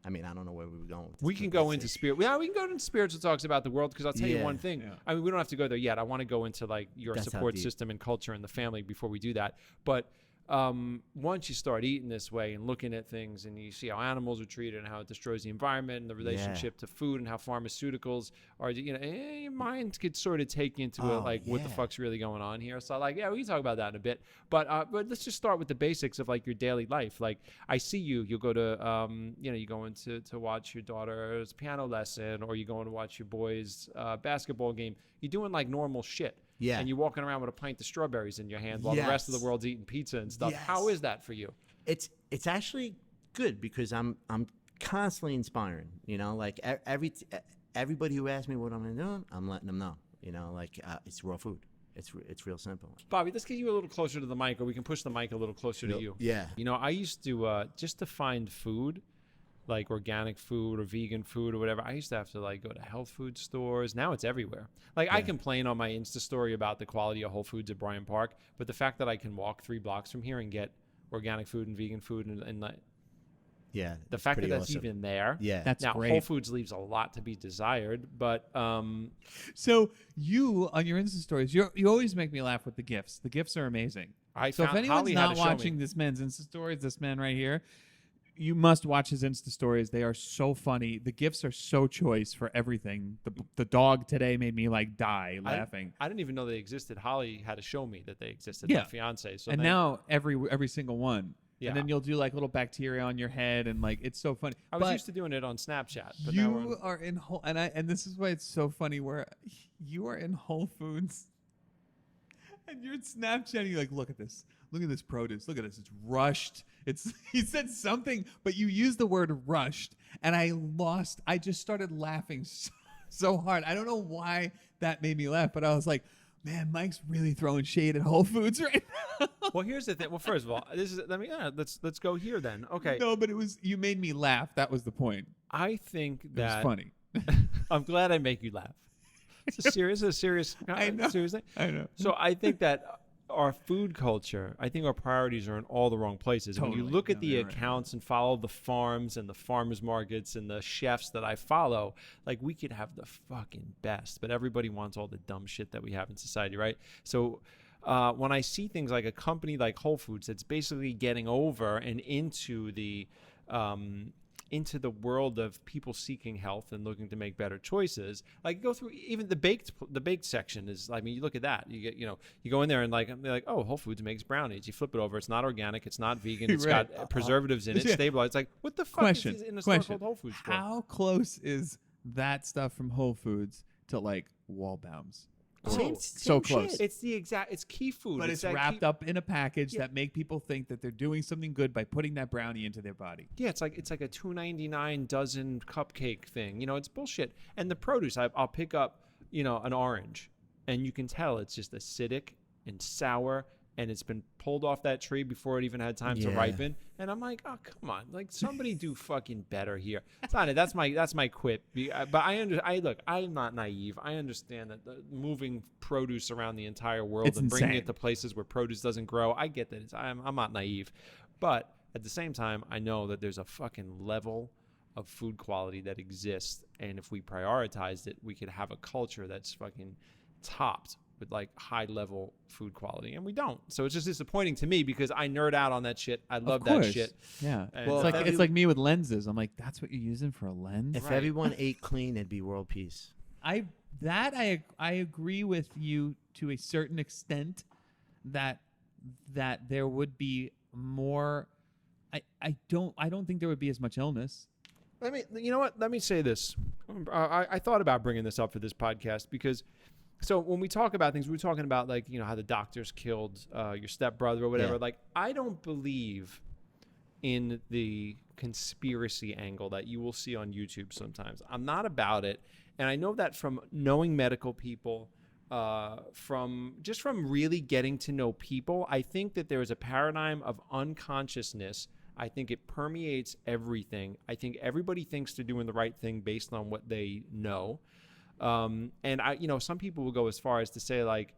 I mean, I don't know where we were going. We can go into spirit. Yeah, we can go into spiritual talks about the world, because I'll tell you one thing. Yeah. I mean, we don't have to go there yet. I want to go into like your support system and culture and the family before we do that. But once you start eating this way and looking at things, and you see how animals are treated and how it destroys the environment and the relationship to food and how pharmaceuticals are, your mind could sort of take you into what the fuck's really going on here. So we can talk about that in a bit. But let's just start with the basics of like your daily life. Like, I see you'll go to, you go into to watch your daughter's piano lesson, or you're going to watch your boy's basketball game. You're doing like normal shit. Yeah. And you're walking around with a pint of strawberries in your hand while the rest of the world's eating pizza and stuff. Yes. How is that for you? It's actually good, because I'm constantly inspiring. Like everybody who asks me what I'm doing, I'm letting them know. It's raw food. It's real simple. Bobby, let's get you a little closer to the mic, or we can push the mic a little closer to you. Yeah. I used to just to find food, like organic food or vegan food or whatever, I used to have to like go to health food stores. Now it's everywhere. Like, I complain on my Insta story about the quality of Whole Foods at Bryant Park, but the fact that I can walk 3 blocks from here and get organic food and vegan food and the fact that that's even there. Yeah, that's now, great. Whole Foods leaves a lot to be desired, but so you on your Insta stories, you always make me laugh with the GIFs. The GIFs are amazing. So if anyone's not watching this man's Insta stories, this man right here, you must watch his Insta stories. They are so funny. The GIFs are so choice for everything. The dog today made me like die laughing. I didn't even know they existed. Holly had to show me that they existed. My fiance. So and now every single one. Yeah. And then you'll do like little bacteria on your head, and like it's so funny. I was used to doing it on Snapchat. But you are in Whole, and this is why it's so funny, where you are in Whole Foods and you're Snapchatting. You're like, look at this produce. Look at this. It's rushed. He said something, but you used the word rushed, and I just started laughing so hard. I don't know why that made me laugh, but I was like, man, Mike's really throwing shade at Whole Foods right now. Well, here's the thing. Well, first of all, let's go here then. Okay. No, but you made me laugh. That was the point. I think that it was funny. I'm glad I make you laugh. It's a serious I know. Serious thing. I know. So I think that our food culture, I think our priorities are in all the wrong places. Totally. When you look at the accounts and follow the farms and the farmers markets and the chefs that I follow, like, we could have the fucking best, but everybody wants all the dumb shit that we have in society, right? So when I see things like a company like Whole Foods that's basically getting over and into the world of people seeking health and looking to make better choices, like, go through even the baked section is, I mean, you look at that, you get, you go in there and like, they're like, oh, Whole Foods makes brownies. You flip it over, it's not organic, it's not vegan, it's got preservatives in it, stabilized. It's like, what the fuck is in a store called Whole Foods store? How close is that stuff from Whole Foods to like Waldbaum's? So close. Shit. It's key food. But it's wrapped up in a package that make people think that they're doing something good by putting that brownie into their body. Yeah, it's like a $2.99 dozen cupcake thing. It's bullshit. And the produce, I'll pick up, an orange, and you can tell it's just acidic and sour, and it's been pulled off that tree before it even had time to ripen. And I'm like, oh, come on, like, somebody do fucking better here. It's not it. That's my quip. But look, I'm not naive. I understand that moving produce around the entire world and bringing it to places where produce doesn't grow, I get that. I'm not naive. But at the same time, I know that there's a fucking level of food quality that exists. And if we prioritized it, we could have a culture that's fucking topped with like high level food quality, and we don't. So it's just disappointing to me because I nerd out on that shit. I love that shit. Yeah. And, Well, It's like me with lenses. I'm like, that's what you're using for a lens? If everyone ate clean, it'd be world peace. I agree with you to a certain extent that there would be more. I don't think there would be as much illness. You know what? Let me say this. I thought about bringing this up for this podcast because, so when we talk about things, we're talking about like, you know, how the doctors killed your stepbrother or whatever. Yeah. Like, I don't believe in the conspiracy angle that you will see on YouTube sometimes. I'm not about it. And I know that from knowing medical people, from really getting to know people, I think that there is a paradigm of unconsciousness. I think it permeates everything. I think everybody thinks they're doing the right thing based on what they know. And some people will go as far as to say like,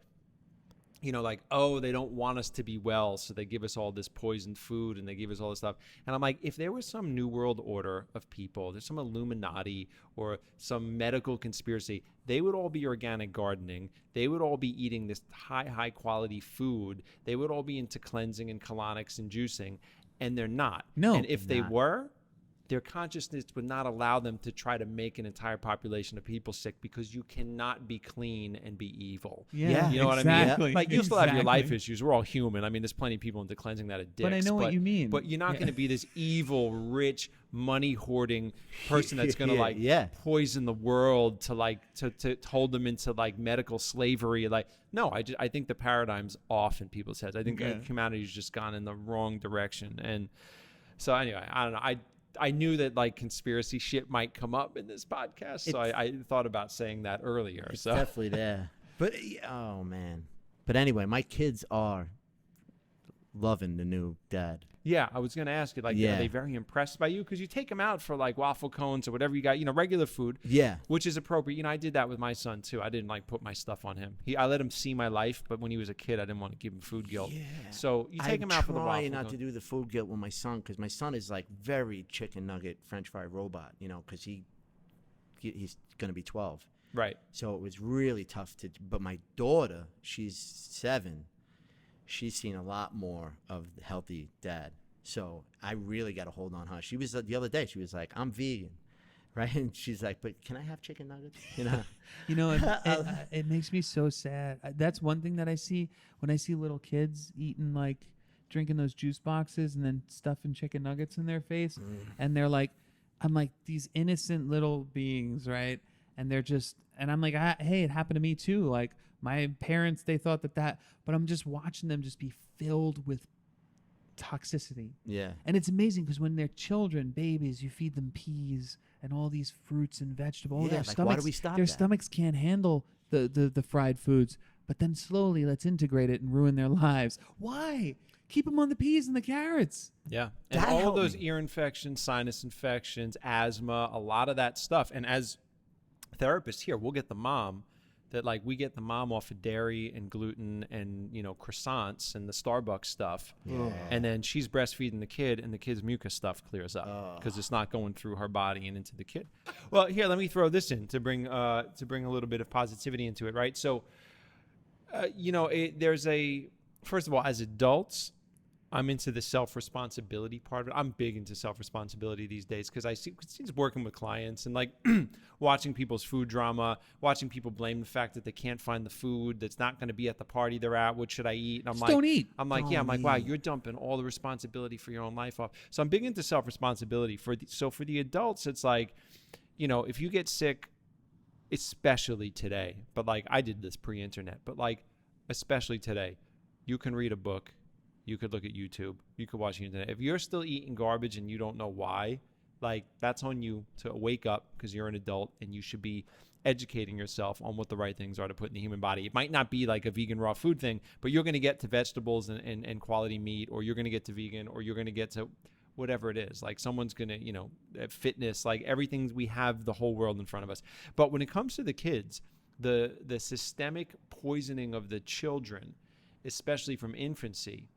oh, they don't want us to be well, so they give us all this poisoned food and they give us all this stuff. And I'm like, if there was some new world order of people, there's some Illuminati or some medical conspiracy, they would all be organic gardening. They would all be eating this high quality food. They would all be into cleansing and colonics and juicing. And they're not. No. And if they were, their consciousness would not allow them to try to make an entire population of people sick because you cannot be clean and be evil. Yeah, you know what I exactly, mean? Like, you still have your life exactly. issues. We're all human. I mean, there's plenty of people into cleansing that are dicks. But I know what you mean. But you're not going to be this evil, rich, money-hoarding person that's going to, poison the world to hold them into, like, medical slavery. Like, no, I think the paradigm's off in people's heads. I think humanity's just gone in the wrong direction. And so, anyway, I don't know. I knew that like conspiracy shit might come up in this podcast, so I thought about saying that earlier. It's so definitely there. But oh man. But anyway, my kids are loving the new dad. Yeah, I was going to ask you, like, are they very impressed by you? Because you take them out for like waffle cones or whatever you got, regular food. Yeah. Which is appropriate. I did that with my son too. I didn't like put my stuff on him. I let him see my life, but when he was a kid, I didn't want to give him food guilt. Yeah. So you take him out for the waffle I try not cone. to do the food guilt with my son because my son is like very chicken nugget French fry robot, because he's going to be 12. Right. So it was really tough but my daughter, she's 7. She's seen a lot more of the healthy dad. So I really got to hold on her. She was the other day, she was like, I'm vegan. Right. And she's like, but can I have chicken nuggets? It makes me so sad. That's one thing that I see when I see little kids eating, like drinking those juice boxes and then stuffing chicken nuggets in their face. And they're like, I'm like, these innocent little beings. Right. And they're just, and I'm like, hey, it happened to me too. Like my parents, they thought that, but I'm just watching them just be filled with toxicity. Yeah. And it's amazing because when they're children, babies, you feed them peas and all these fruits and vegetables. Yeah, why do we stop their that? stomachs can't handle the fried foods, but then slowly let's integrate it and ruin their lives. Why? Keep them on the peas and the carrots. Yeah. And all of those ear infections, sinus infections, asthma, a lot of that stuff. And as therapists here, we'll get the mom that like we get the mom off of dairy and gluten and croissants and the Starbucks stuff, and then she's breastfeeding the kid and the kid's mucus stuff clears up because it's not going through her body and into the kid. Well, here, let me throw this in to bring a little bit of positivity into it, right? So there's first of all, as adults, I'm into the self-responsibility part of it. I'm big into self-responsibility these days because I see it's working with clients and like watching people's food drama, watching people blame the fact that they can't find the food that's not going to be at the party they're at. What should I eat? And I'm like, don't eat. I'm like, wow, you're dumping all the responsibility for your own life off. So I'm big into self-responsibility. For the adults, it's like, if you get sick, especially today, but like I did this pre-internet, but like especially today, you can read a book. You could look at YouTube. You could watch the internet. If you're still eating garbage and you don't know why, like that's on you to wake up because you're an adult and you should be educating yourself on what the right things are to put in the human body. It might not be like a vegan raw food thing, but you're going to get to vegetables and quality meat, or you're going to get to vegan, or you're going to get to whatever it is. Like someone's going to, fitness, like everything, we have the whole world in front of us. But when it comes to the kids, the systemic poisoning of the children, especially from infancy,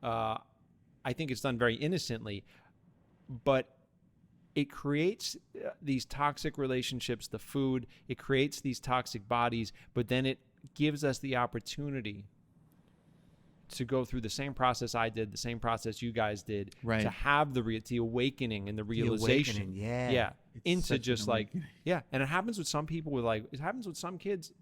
I think it's done very innocently, but it creates these toxic relationships, the food, it creates these toxic bodies, but then it gives us the opportunity to go through the same process I did, the same process you guys did, Right. to have the awakening and the realization. awakening, yeah. Yeah. It's Into such an just like, awakening. yeah. And it happens with some people it happens with some kids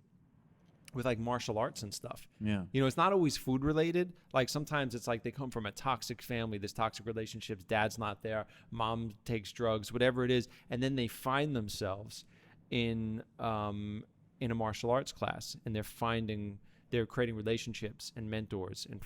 with like martial arts and stuff. Yeah. You know, it's not always food related. Like sometimes it's like they come from a toxic family, there's toxic relationships, dad's not there, mom takes drugs, whatever it is. And then they find themselves in a martial arts class, and they're creating relationships and mentors and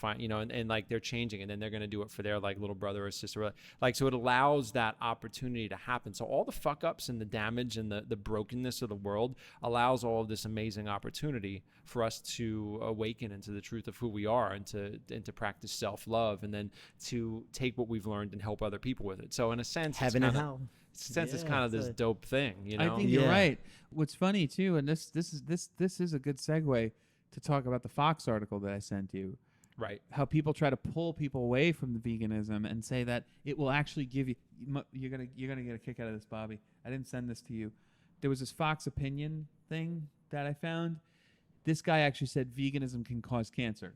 and like they're changing, and then they're going to do it for their like little brother or sister. Like, so it allows that opportunity to happen. So all the fuck ups and the damage and the brokenness of the world allows all of this amazing opportunity for us to awaken into the truth of who we are, and to practice self-love, and then to take what we've learned and help other people with it. So in a sense, Heaven and hell. it's Yeah, kind of it's this a- dope thing, you know? I think you're Yeah. right. What's funny too, and this is a good segue to talk about the Fox article that I sent you. Right. How people try to pull people away from the veganism and say that it will actually give you. You're gonna get a kick out of this, Bobby. I didn't send this to you. There was this Fox opinion thing that I found. This guy actually said veganism can cause cancer.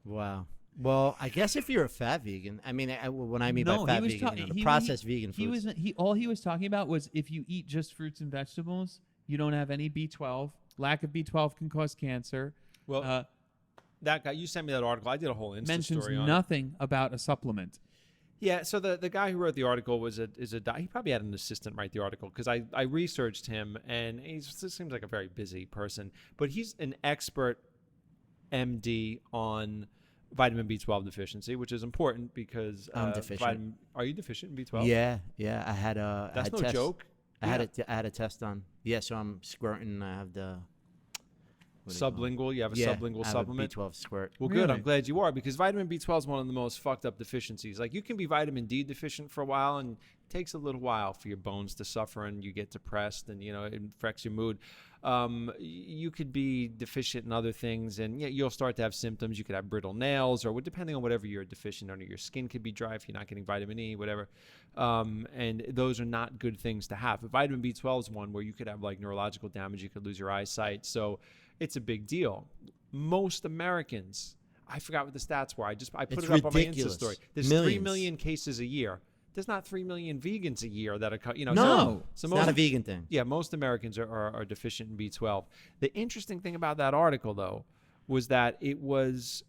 Wow. Well, I guess if you're a fat vegan, I mean, when I mean No, by he fat was vegan, talking. the processed vegan He foods. was all he was talking about was if you eat just fruits and vegetables, you don't have any B12. Lack of B12 can cause cancer. Well, that guy, you sent me that article. I did a whole Insta Mentions story on it. nothing about a supplement. Yeah, so the guy who wrote the article he probably had an assistant write the article, because I researched him, and he seems like a very busy person, but he's an expert MD on vitamin B12 deficiency, which is important because I'm deficient. Are you deficient in B12? Yeah. I had a. I That's had no tests. joke. I had a test done. Yeah, so I'm squirting. I have the what do you call it? Sublingual. You have a Yeah, sublingual I have supplement. a B12 squirt. Well, good. I'm Really? glad you are, because vitamin B12 is one of the most fucked up deficiencies. Like, you can be vitamin D deficient for a while, and it takes a little while for your bones to suffer, and you get depressed, and it affects your mood. You could be deficient in other things, and you'll start to have symptoms. You could have brittle nails, or depending on whatever you're deficient under. Your skin could be dry if you're not getting vitamin E, whatever. And those are not good things to have. But vitamin B12 is one where you could have like neurological damage. You could lose your eyesight. So it's a big deal. Most Americans, I forgot what the stats were. I put It's it up on my Insta ridiculous. story. There's 3 Millions. million cases a year. There's not 3 million vegans a year that are, No. So It's most not a vegan thing. yeah, most Americans are deficient in B12. The interesting thing about that article, though, was that it was,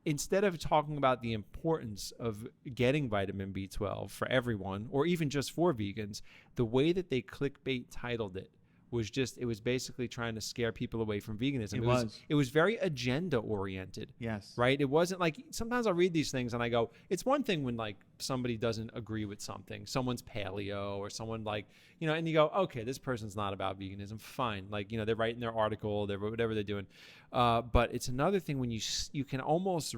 instead of talking about the importance of getting vitamin B12 for everyone, or even just for vegans, the way that they clickbait titled it was basically trying to scare people away from veganism. It was very agenda oriented. Yes. Right? It wasn't like, sometimes I'll read these things and I go, it's one thing when like somebody doesn't agree with something, someone's paleo or someone like, and you go, okay, this person's not about veganism. Fine. Like, they're writing their article, they're whatever they're doing. But it's another thing when you can almost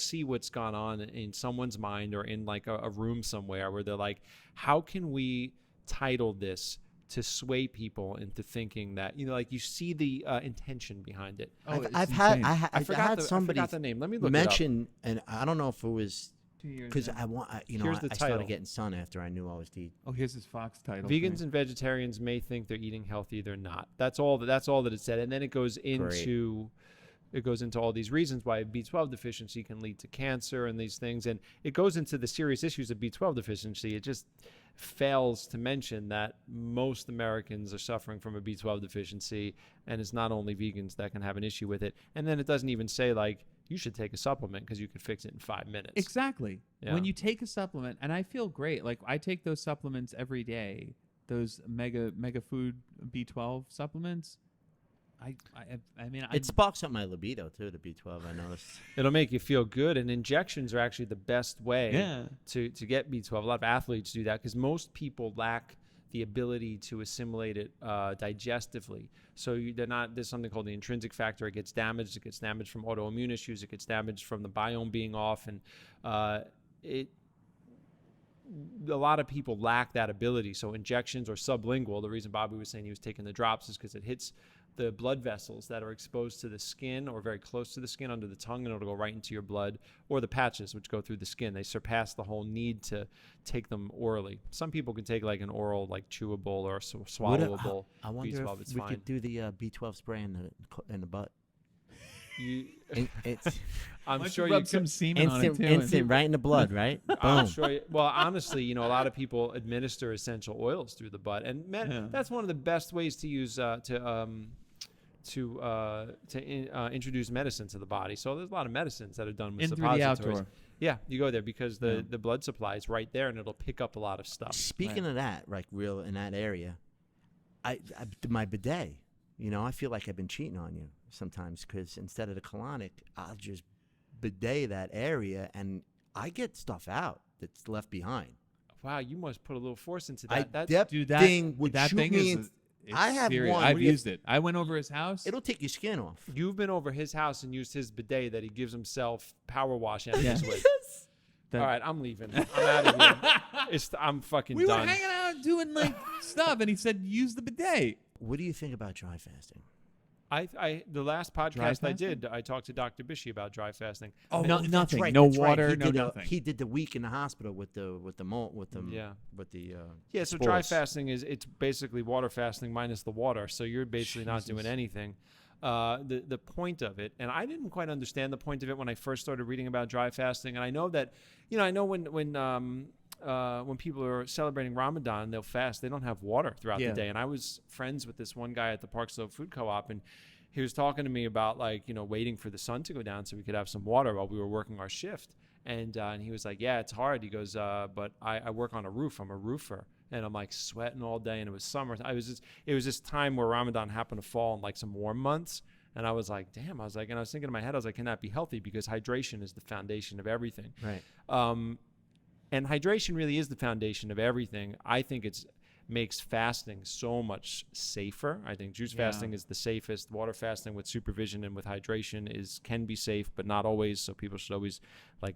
see what's gone on in someone's mind, or in like a room somewhere, where they're like, how can we title this to sway people into thinking that, like, you see the intention behind it. Oh, it's I've had insane. I had somebody I forgot the name. Let me look mention, and I don't know if it was 2 years. because in. Here's the I title. started getting sun after I knew I was eating. Oh, here's his Fox title. Vegans and vegetarians may think they're eating healthy, they're not. That's all that it said, and then it goes into all these reasons why B12 deficiency can lead to cancer and these things, and it goes into the serious issues of B12 deficiency. It just fails to mention that most Americans are suffering from a B12 deficiency, and it's not only vegans that can have an issue with it. And then it doesn't even say like you should take a supplement because you could fix it in 5 minutes. Exactly. Yeah. When you take a supplement, and I feel great. Like, I take those supplements every day. Those mega food B12 supplements. I mean, It sparks up my libido too. The B12, I noticed. It'll make you feel good, and injections are actually the best way Yeah. to get B12. A lot of athletes do that because most people lack the ability to assimilate it digestively. So there's something called the intrinsic factor. It gets damaged. It gets damaged from autoimmune issues. It gets damaged from the biome being off, and a lot of people lack that ability. So injections or sublingual, the reason Bobby was saying he was taking the drops is because it hits the blood vessels that are exposed to the skin or very close to the skin under the tongue, and it'll go right into your blood, or the patches which go through the skin. They surpass the whole need to take them orally. Some people can take like an oral, like chewable or swallowable. I wonder B12, if it's we fine. could do the B12 spray in the butt. It's I'm Why don't sure you you rub some could. semen on it instant, too. instant, right in the blood, right? I'm Boom. sure. Well, honestly, a lot of people administer essential oils through the butt, and that's one of the best ways to use introduce medicine to the body. So there's a lot of medicines that are done with In through the suppositories. outdoor. Yeah, you go there because the blood supply is right there, and it'll pick up a lot of stuff. Speaking of that, like real in that area, my bidet. I feel like I've been cheating on you sometimes because instead of the colonic, I'll just bidet that area and I get stuff out that's left behind. Wow, you must put a little force into that. Dude, that thing would that shoot thing me is. It's I have serious. one. I've used it. I went over his house. It'll take your skin off. You've been over his house and used his bidet that he gives himself power wash energies with. All right, I'm leaving. I'm out of here. I'm fucking we done. were hanging out doing like stuff, and he said, "Use the bidet." What do you think about dry fasting? The last podcast I fasting? did, I talked to Dr. Bishy about dry fasting. Oh, That's nothing. right, No that's right. water. He No did nothing. He did the week in the hospital with the Yeah, so dry spores. fasting it's basically water fasting minus the water. So you're basically not doing anything. The point of it, and I didn't quite understand the point of it when I first started reading about dry fasting. And I know that, I know when people are celebrating Ramadan, they'll fast. They don't have water throughout the day. And I was friends with this one guy at the Park Slope Food Co-op, and he was talking to me about waiting for the sun to go down so we could have some water while we were working our shift. And he was like, yeah, it's hard. He goes, but I work on a roof. I'm a roofer. And I'm like sweating all day. And it was summer. It was this time where Ramadan happened to fall in like some warm months. And I was like, damn. And I was thinking in my head, can that be healthy? Because hydration is the foundation of everything. Right. And hydration really is the foundation of everything. I think it makes fasting so much safer. I think juice fasting is the safest. Water fasting with supervision and with hydration can be safe, but not always. So people should always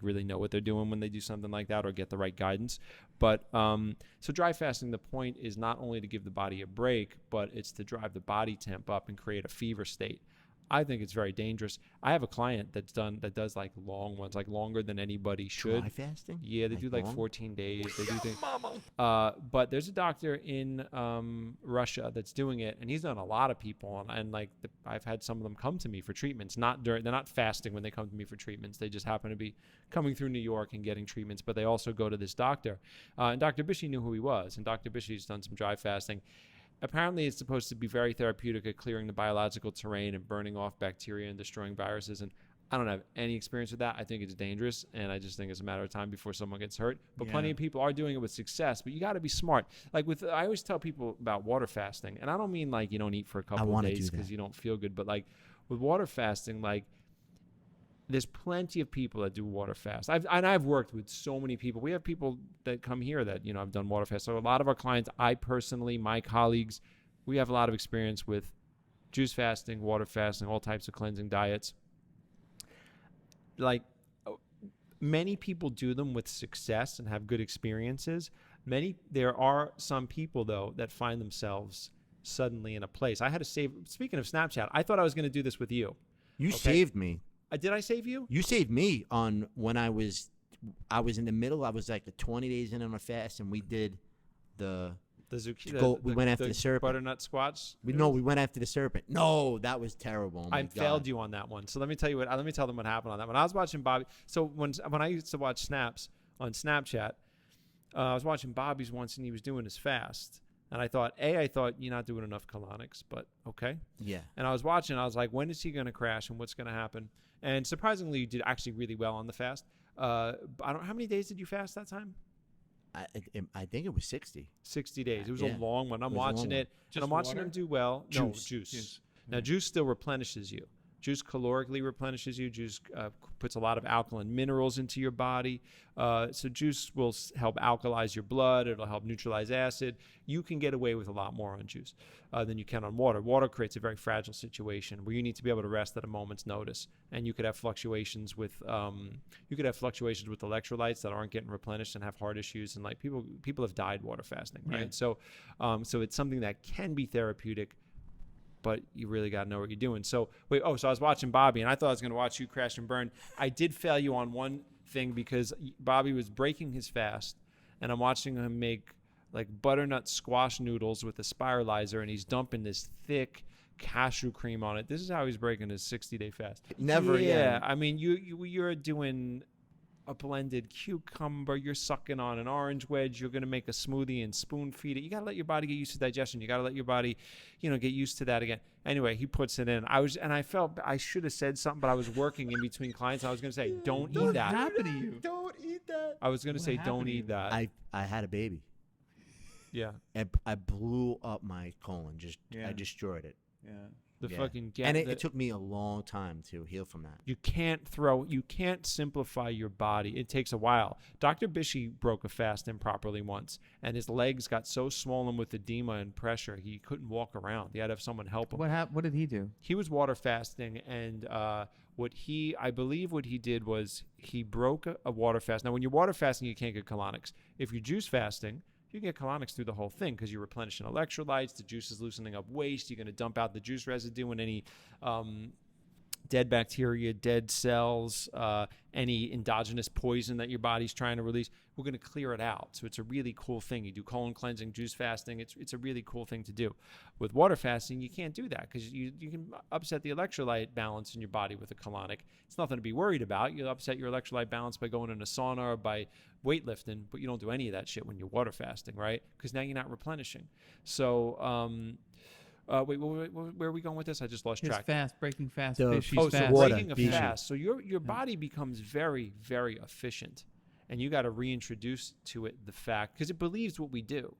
really know what they're doing when they do something like that or get the right guidance. But so dry fasting, the point is not only to give the body a break, but it's to drive the body temp up and create a fever state. I think it's very dangerous. I have a client that does like long ones, like longer than anybody should. Dry fasting? Yeah, they do like long? 14 days. They do things. But there's a doctor in Russia that's doing it, and he's done a lot of people. And I've had some of them come to me for treatments. They're not fasting when they come to me for treatments. They just happen to be coming through New York and getting treatments. But they also go to this doctor. And Dr. Bishy knew who he was. And Dr. Bishy's done some dry fasting. Apparently, it's supposed to be very therapeutic at clearing the biological terrain and burning off bacteria and destroying viruses. And I don't have any experience with that. I think it's dangerous, and I just think it's a matter of time before someone gets hurt. But plenty of people are doing it with success. But you got to be smart. I always tell people about water fasting, and I don't mean you don't eat for a couple of days because you don't feel good. But with water fasting, there's plenty of people that do water fast. I've worked with so many people. We have people that come here that, have done water fast. So a lot of our clients, I personally, my colleagues, we have a lot of experience with juice fasting, water fasting, all types of cleansing diets. Many people do them with success and have good experiences. There are some people though that find themselves suddenly in a place. I had to save, speaking of Snapchat, I thought I was going to do this with you. You saved me. Did I save you? You saved me on when I was in the middle. I was like 20 days in on a fast, and we did the zucchini. We went after the serpent. Butternut squash. We went after the serpent. No, that was terrible. Oh I failed you on that one. So let me tell them what happened on that. When I was watching Bobby, so when I used to watch snaps on Snapchat, I was watching Bobby's once, and he was doing his fast. And I thought you're not doing enough colonics, but okay. Yeah. And I was watching, I was like, when is he going to crash and what's going to happen? And surprisingly, you did actually really well on the fast. How many days did you fast that time? I think it was 60. 60 days. It was a long one. I'm watching it, and I'm watching him do well. Juice. No, juice. Now, juice still replenishes you. Juice calorically replenishes you. Juice puts a lot of alkaline minerals into your body. So juice will help alkalize your blood. It'll help neutralize acid. You can get away with a lot more on juice than you can on water. Water creates a very fragile situation where you need to be able to rest at a moment's notice. And you could have fluctuations with electrolytes that aren't getting replenished and have heart issues. And people have died water fasting, right? So it's something that can be therapeutic. but you really got to know what you're doing. So so I was watching Bobby, and I thought I was going to watch you crash and burn. I did fail you on one thing because Bobby was breaking his fast, and I'm watching him make like butternut squash noodles with a spiralizer, and he's dumping this thick cashew cream on it. This is how he's breaking his 60-day fast. Never again. I mean, you're doing a blended cucumber, you're sucking on an orange wedge, you're going to make a smoothie and spoon feed it. You got to let your body get used to digestion. You got to let your body, get used to that again. Anyway, he puts it in. I felt I should have said something, but I was working in between clients. I was going to say, don't eat that. What happened to you? Don't eat that. I was going to say, don't happened to eat you? that. I had a baby. Yeah. And I blew up my colon. I destroyed it. Yeah. It took me a long time to heal from that. You can't simplify your body. It takes a while. Dr. Bishop broke a fast improperly once, and his legs got so swollen with edema and pressure, he couldn't walk around. He had to have someone help him. What did he do? He was water fasting, and I believe what he did was he broke a water fast. Now, when you're water fasting, you can't get colonics. If you're juice fasting, you can get colonics through the whole thing because you're replenishing electrolytes, the juice is loosening up waste, you're going to dump out the juice residue and any dead bacteria, dead cells, any endogenous poison that your body's trying to release. We're going to clear it out. So it's a really cool thing. You do colon cleansing, juice fasting. It's a really cool thing to do. With water fasting, you can't do that because you can upset the electrolyte balance in your body with a colonic. It's nothing to be worried about. You'll upset your electrolyte balance by going in a sauna or by weightlifting, but you don't do any of that shit when you're water fasting, right? Because now you're not replenishing. So, where are we going with this? I just lost track. Breaking fast. So fast. water, Breaking a fast. So your body becomes very, very efficient, and you got to reintroduce to it the fact because it believes what we do.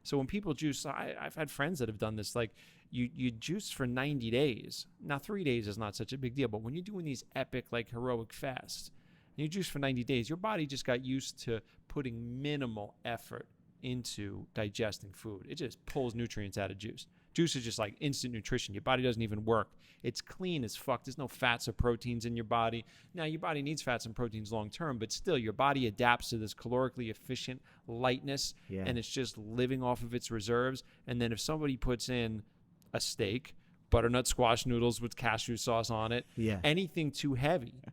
So when people juice, I've had friends that have done this. Like you juice for 90 days. Now 3 days is not such a big deal, but when you're doing these epic, like heroic fasts, and you juice for 90 days, your body just got used to putting minimal effort into digesting food. It just pulls nutrients out of juice. Juice is just like instant nutrition. Your body doesn't even work. It's clean as fuck. There's no fats or proteins in your body. Now, your body needs fats and proteins long term, but still, your body adapts to this calorically efficient lightness, and it's just living off of its reserves. And then if somebody puts in a steak, butternut squash noodles with cashew sauce on it, anything too heavy,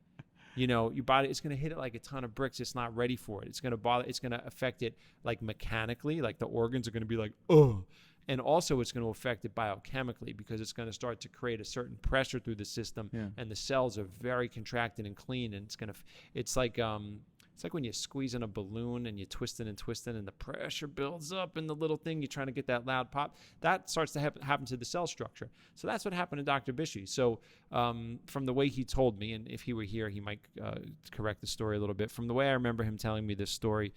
your body is going to hit it like a ton of bricks. It's not ready for it. It's going to bother. It's going to affect it like mechanically, like the organs are going to be like, oh. And also it's going to affect it biochemically because it's going to start to create a certain pressure through the system, and the cells are very contracted and clean, and it's like when you squeeze in a balloon and you twist it and the pressure builds up in the little thing. You're trying to get that loud pop. That starts to happen to the cell structure. So that's what happened to Dr. Bishop. So from the way he told me, and if he were here, he might correct the story a little bit. From the way I remember him telling me this story,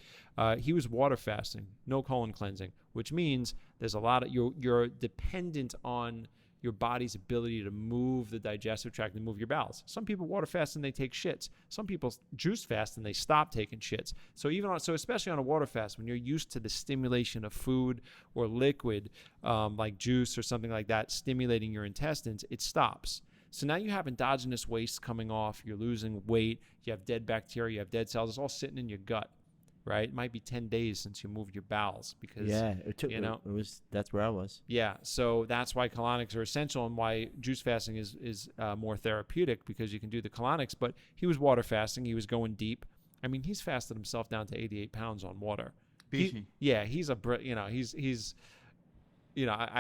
he was water fasting, no colon cleansing, which means there's a lot of you're dependent on your body's ability to move the digestive tract and move your bowels. Some people water fast and they take shits. Some people juice fast and they stop taking shits. So especially on a water fast, when you're used to the stimulation of food or liquid, like juice or something like that, stimulating your intestines, it stops. So now you have endogenous waste coming off. You're losing weight. You have dead bacteria. You have dead cells. It's all sitting in your gut. Right, it might be 10 days since you moved your bowels because it took. That's where I was. Yeah, so that's why colonics are essential and why juice fasting is more therapeutic because you can do the colonics. But he was water fasting; he was going deep. I mean, he's fasted himself down to 88 pounds on water. He's I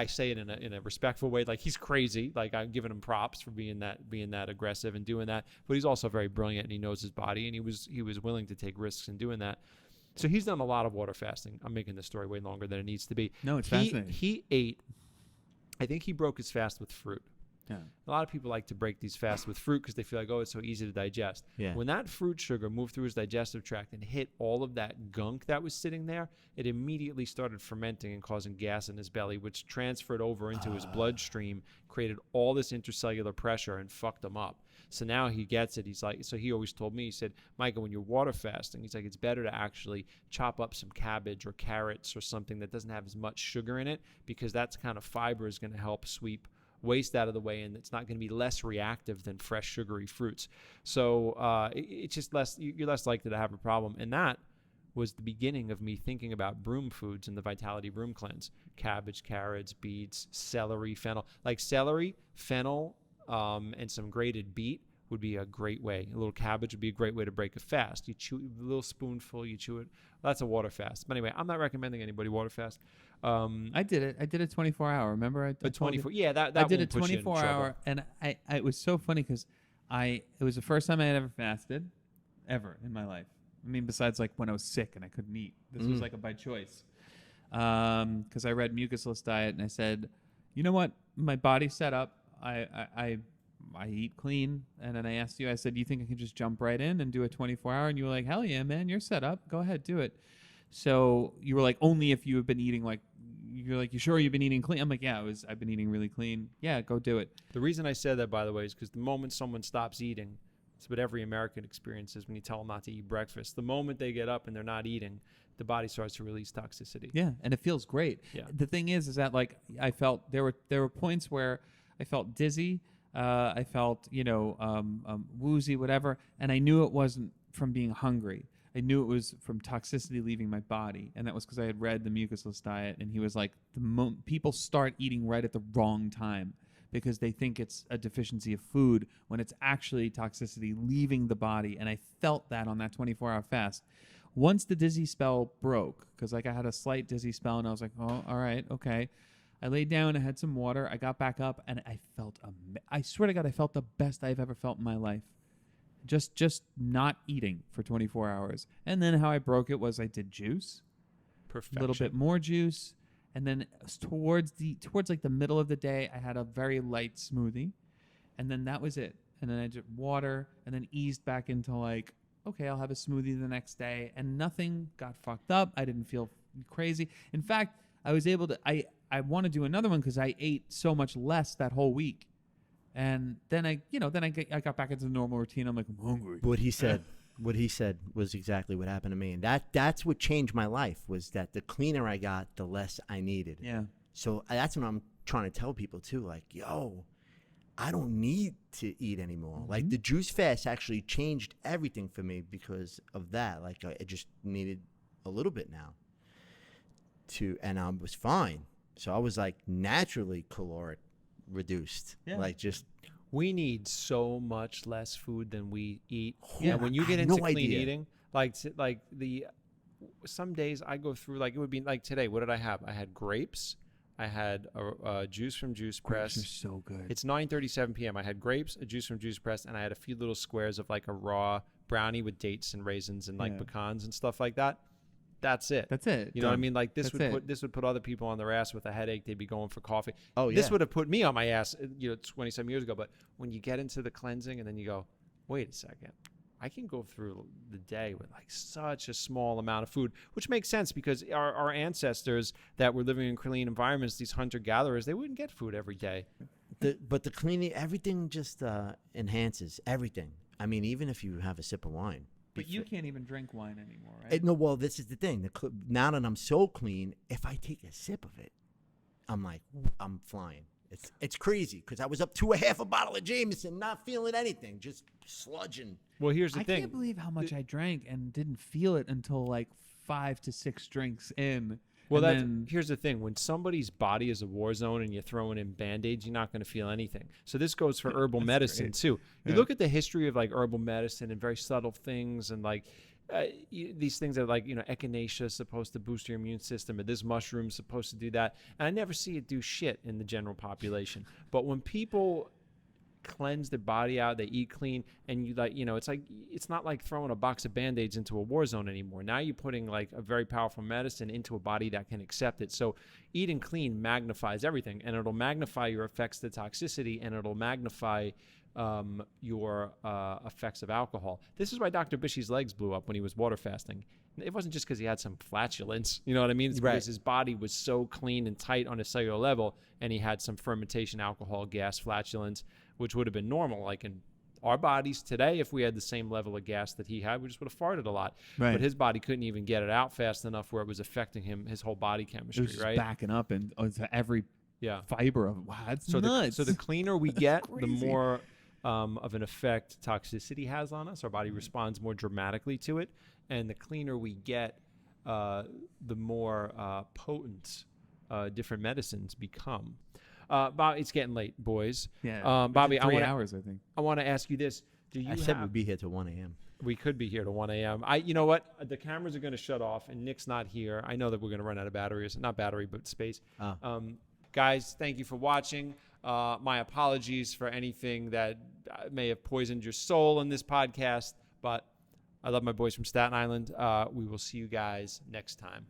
say it in a respectful way. Like he's crazy. Like I'm giving him props for being that aggressive and doing that. But he's also very brilliant and he knows his body and he was willing to take risks in doing that. So he's done a lot of water fasting. I'm making this story way longer than it needs to be. No, it's fascinating. He ate, I think he broke his fast with fruit. Yeah. A lot of people like to break these fasts with fruit because they feel like, it's so easy to digest. Yeah. When that fruit sugar moved through his digestive tract and hit all of that gunk that was sitting there, it immediately started fermenting and causing gas in his belly, which transferred over into his bloodstream, created all this intercellular pressure and fucked him up. So now he gets it. He's like, so he always told me, he said, Michael, when you're water fasting, he's like, it's better to actually chop up some cabbage or carrots or something that doesn't have as much sugar in it because that's kind of fiber is going to help sweep waste out of the way and it's not going to be less reactive than fresh sugary fruits. So it's just you're less likely to have a problem. And that was the beginning of me thinking about broom foods in the Vitality Broom Cleanse. Cabbage, carrots, beets, celery, fennel. Like celery, fennel, and some grated beet would be a great way. A little cabbage would be a great way to break a fast. You chew a little spoonful, you chew it. That's a water fast. But anyway, I'm not recommending anybody water fast. I did it. I did a 24-hour. Remember? I But told you? 24, yeah, that I did a won't put you in trouble. 24-hour, and it was so funny because it was the first time I had ever fasted, ever in my life. I mean, besides like when I was sick and I couldn't eat. This was like a by choice. Because I read Mucusless Diet and I said, you know what? My body's set up. I eat clean. And then I asked you, I said, do you think I can just jump right in and do a 24-hour? And you were like, hell yeah, man, you're set up. Go ahead, do it. So you were like, only if you have been eating like, you're like, you sure you've been eating clean? I'm like, yeah, I've been eating really clean. Yeah, go do it. The reason I said that, by the way, is because the moment someone stops eating, it's what every American experiences when you tell them not to eat breakfast. The moment they get up and they're not eating, the body starts to release toxicity. Yeah, and it feels great. Yeah. The thing is that like I felt there were points where I felt dizzy, I felt woozy, whatever, and I knew it wasn't from being hungry. I knew it was from toxicity leaving my body, and that was because I had read the Mucusless Diet, and he was like, people start eating right at the wrong time because they think it's a deficiency of food when it's actually toxicity leaving the body, and I felt that on that 24-hour fast. Once the dizzy spell broke, because like I had a slight dizzy spell, and I was like, oh, all right, okay. I laid down, I had some water, I got back up, and I felt, I swear to God, I felt the best I've ever felt in my life. Just not eating for 24 hours. And then how I broke it was I did juice. Perfection. A little bit more juice. And then towards like the middle of the day, I had a very light smoothie. And then that was it. And then I did water and then eased back into like, okay, I'll have a smoothie the next day. And nothing got fucked up. I didn't feel crazy. In fact, I was able to, I want to do another one because I ate so much less that whole week. And then I got back into the normal routine. I'm like, I'm hungry. What he said was exactly what happened to me. And that's what changed my life, was that the cleaner I got, the less I needed. Yeah. So that's what I'm trying to tell people too. Like, yo, I don't need to eat anymore. Mm-hmm. Like the juice fast actually changed everything for me because of that. Like I just needed a little bit now and I was fine. So I was like naturally caloric reduced. Yeah. Like just We need so much less food than we eat. Yeah, And when you I get had into no clean idea. eating, some days I go through, like it would be like today, what did I have? I had grapes. I had a juice from Juice Press. Grapes are so good. It's 9:37 p.m. I had grapes, a juice from Juice Press, and I had a few little squares of like a raw brownie with dates and raisins and like pecans and stuff like that. That's it. That's it. You know what I mean? Like this That's would put other people on their ass with a headache. They'd be going for coffee. Oh, This yeah. would have put me on my ass, 20-some years ago. But when you get into the cleansing and then you go, wait a second, I can go through the day with like such a small amount of food, which makes sense because our ancestors that were living in clean environments, these hunter-gatherers, they wouldn't get food every day. But the cleaning, everything just enhances everything. I mean, even if you have a sip of wine. But you can't even drink wine anymore, right? No, well, this is the thing. Now that I'm so clean, if I take a sip of it, I'm like, I'm flying. It's crazy because I was up to a half a bottle of Jameson, not feeling anything, just sludging. Well, here's the I thing. can't believe how much I drank and didn't feel it until like 5 to 6 drinks in. Well, And here's the thing. When somebody's body is a war zone and you're throwing in Band-Aids, you're not going to feel anything. So this goes for herbal medicine, great. too. You Yeah. look at the history of, like, herbal medicine and very subtle things and, like, these things that are, like, echinacea is supposed to boost your immune system, and this mushroom is supposed to do that. And I never see it do shit in the general population. But when people cleanse their body out, they eat clean, and it's not like throwing a box of Band-Aids into a war zone anymore. Now you're putting like a very powerful medicine into a body that can accept it. So eating clean magnifies everything, and it'll magnify your effects to toxicity, and it'll magnify your effects of alcohol. This is why Dr. Bishy's legs blew up when he was water fasting. It wasn't just because he had some flatulence, you know what I mean? It's Right. because his body was so clean and tight on a cellular level, and he had some fermentation, alcohol, gas, flatulence, which would have been normal. Like in our bodies today, if we had the same level of gas that he had, we just would have farted a lot. Right. But his body couldn't even get it out fast enough where it was affecting his whole body it chemistry, was just right? backing up and into every Yeah. fiber of wow, that's So nuts. the cleaner we get, the Crazy. more of an effect toxicity has on us. Our body responds more dramatically to it. And the cleaner we get, the more potent different medicines become. Bob, it's getting late, boys. Yeah. Bobby, 3 hours, I think. I want to ask you this. Do you I said we'd be here till 1 a.m. We could be here to 1 a.m. You know what? The cameras are going to shut off, and Nick's not here. I know that we're going to run out of batteries. Not battery, but space. Guys, thank you for watching. My apologies for anything that may have poisoned your soul in this podcast, but I love my boys from Staten Island. We will see you guys next time.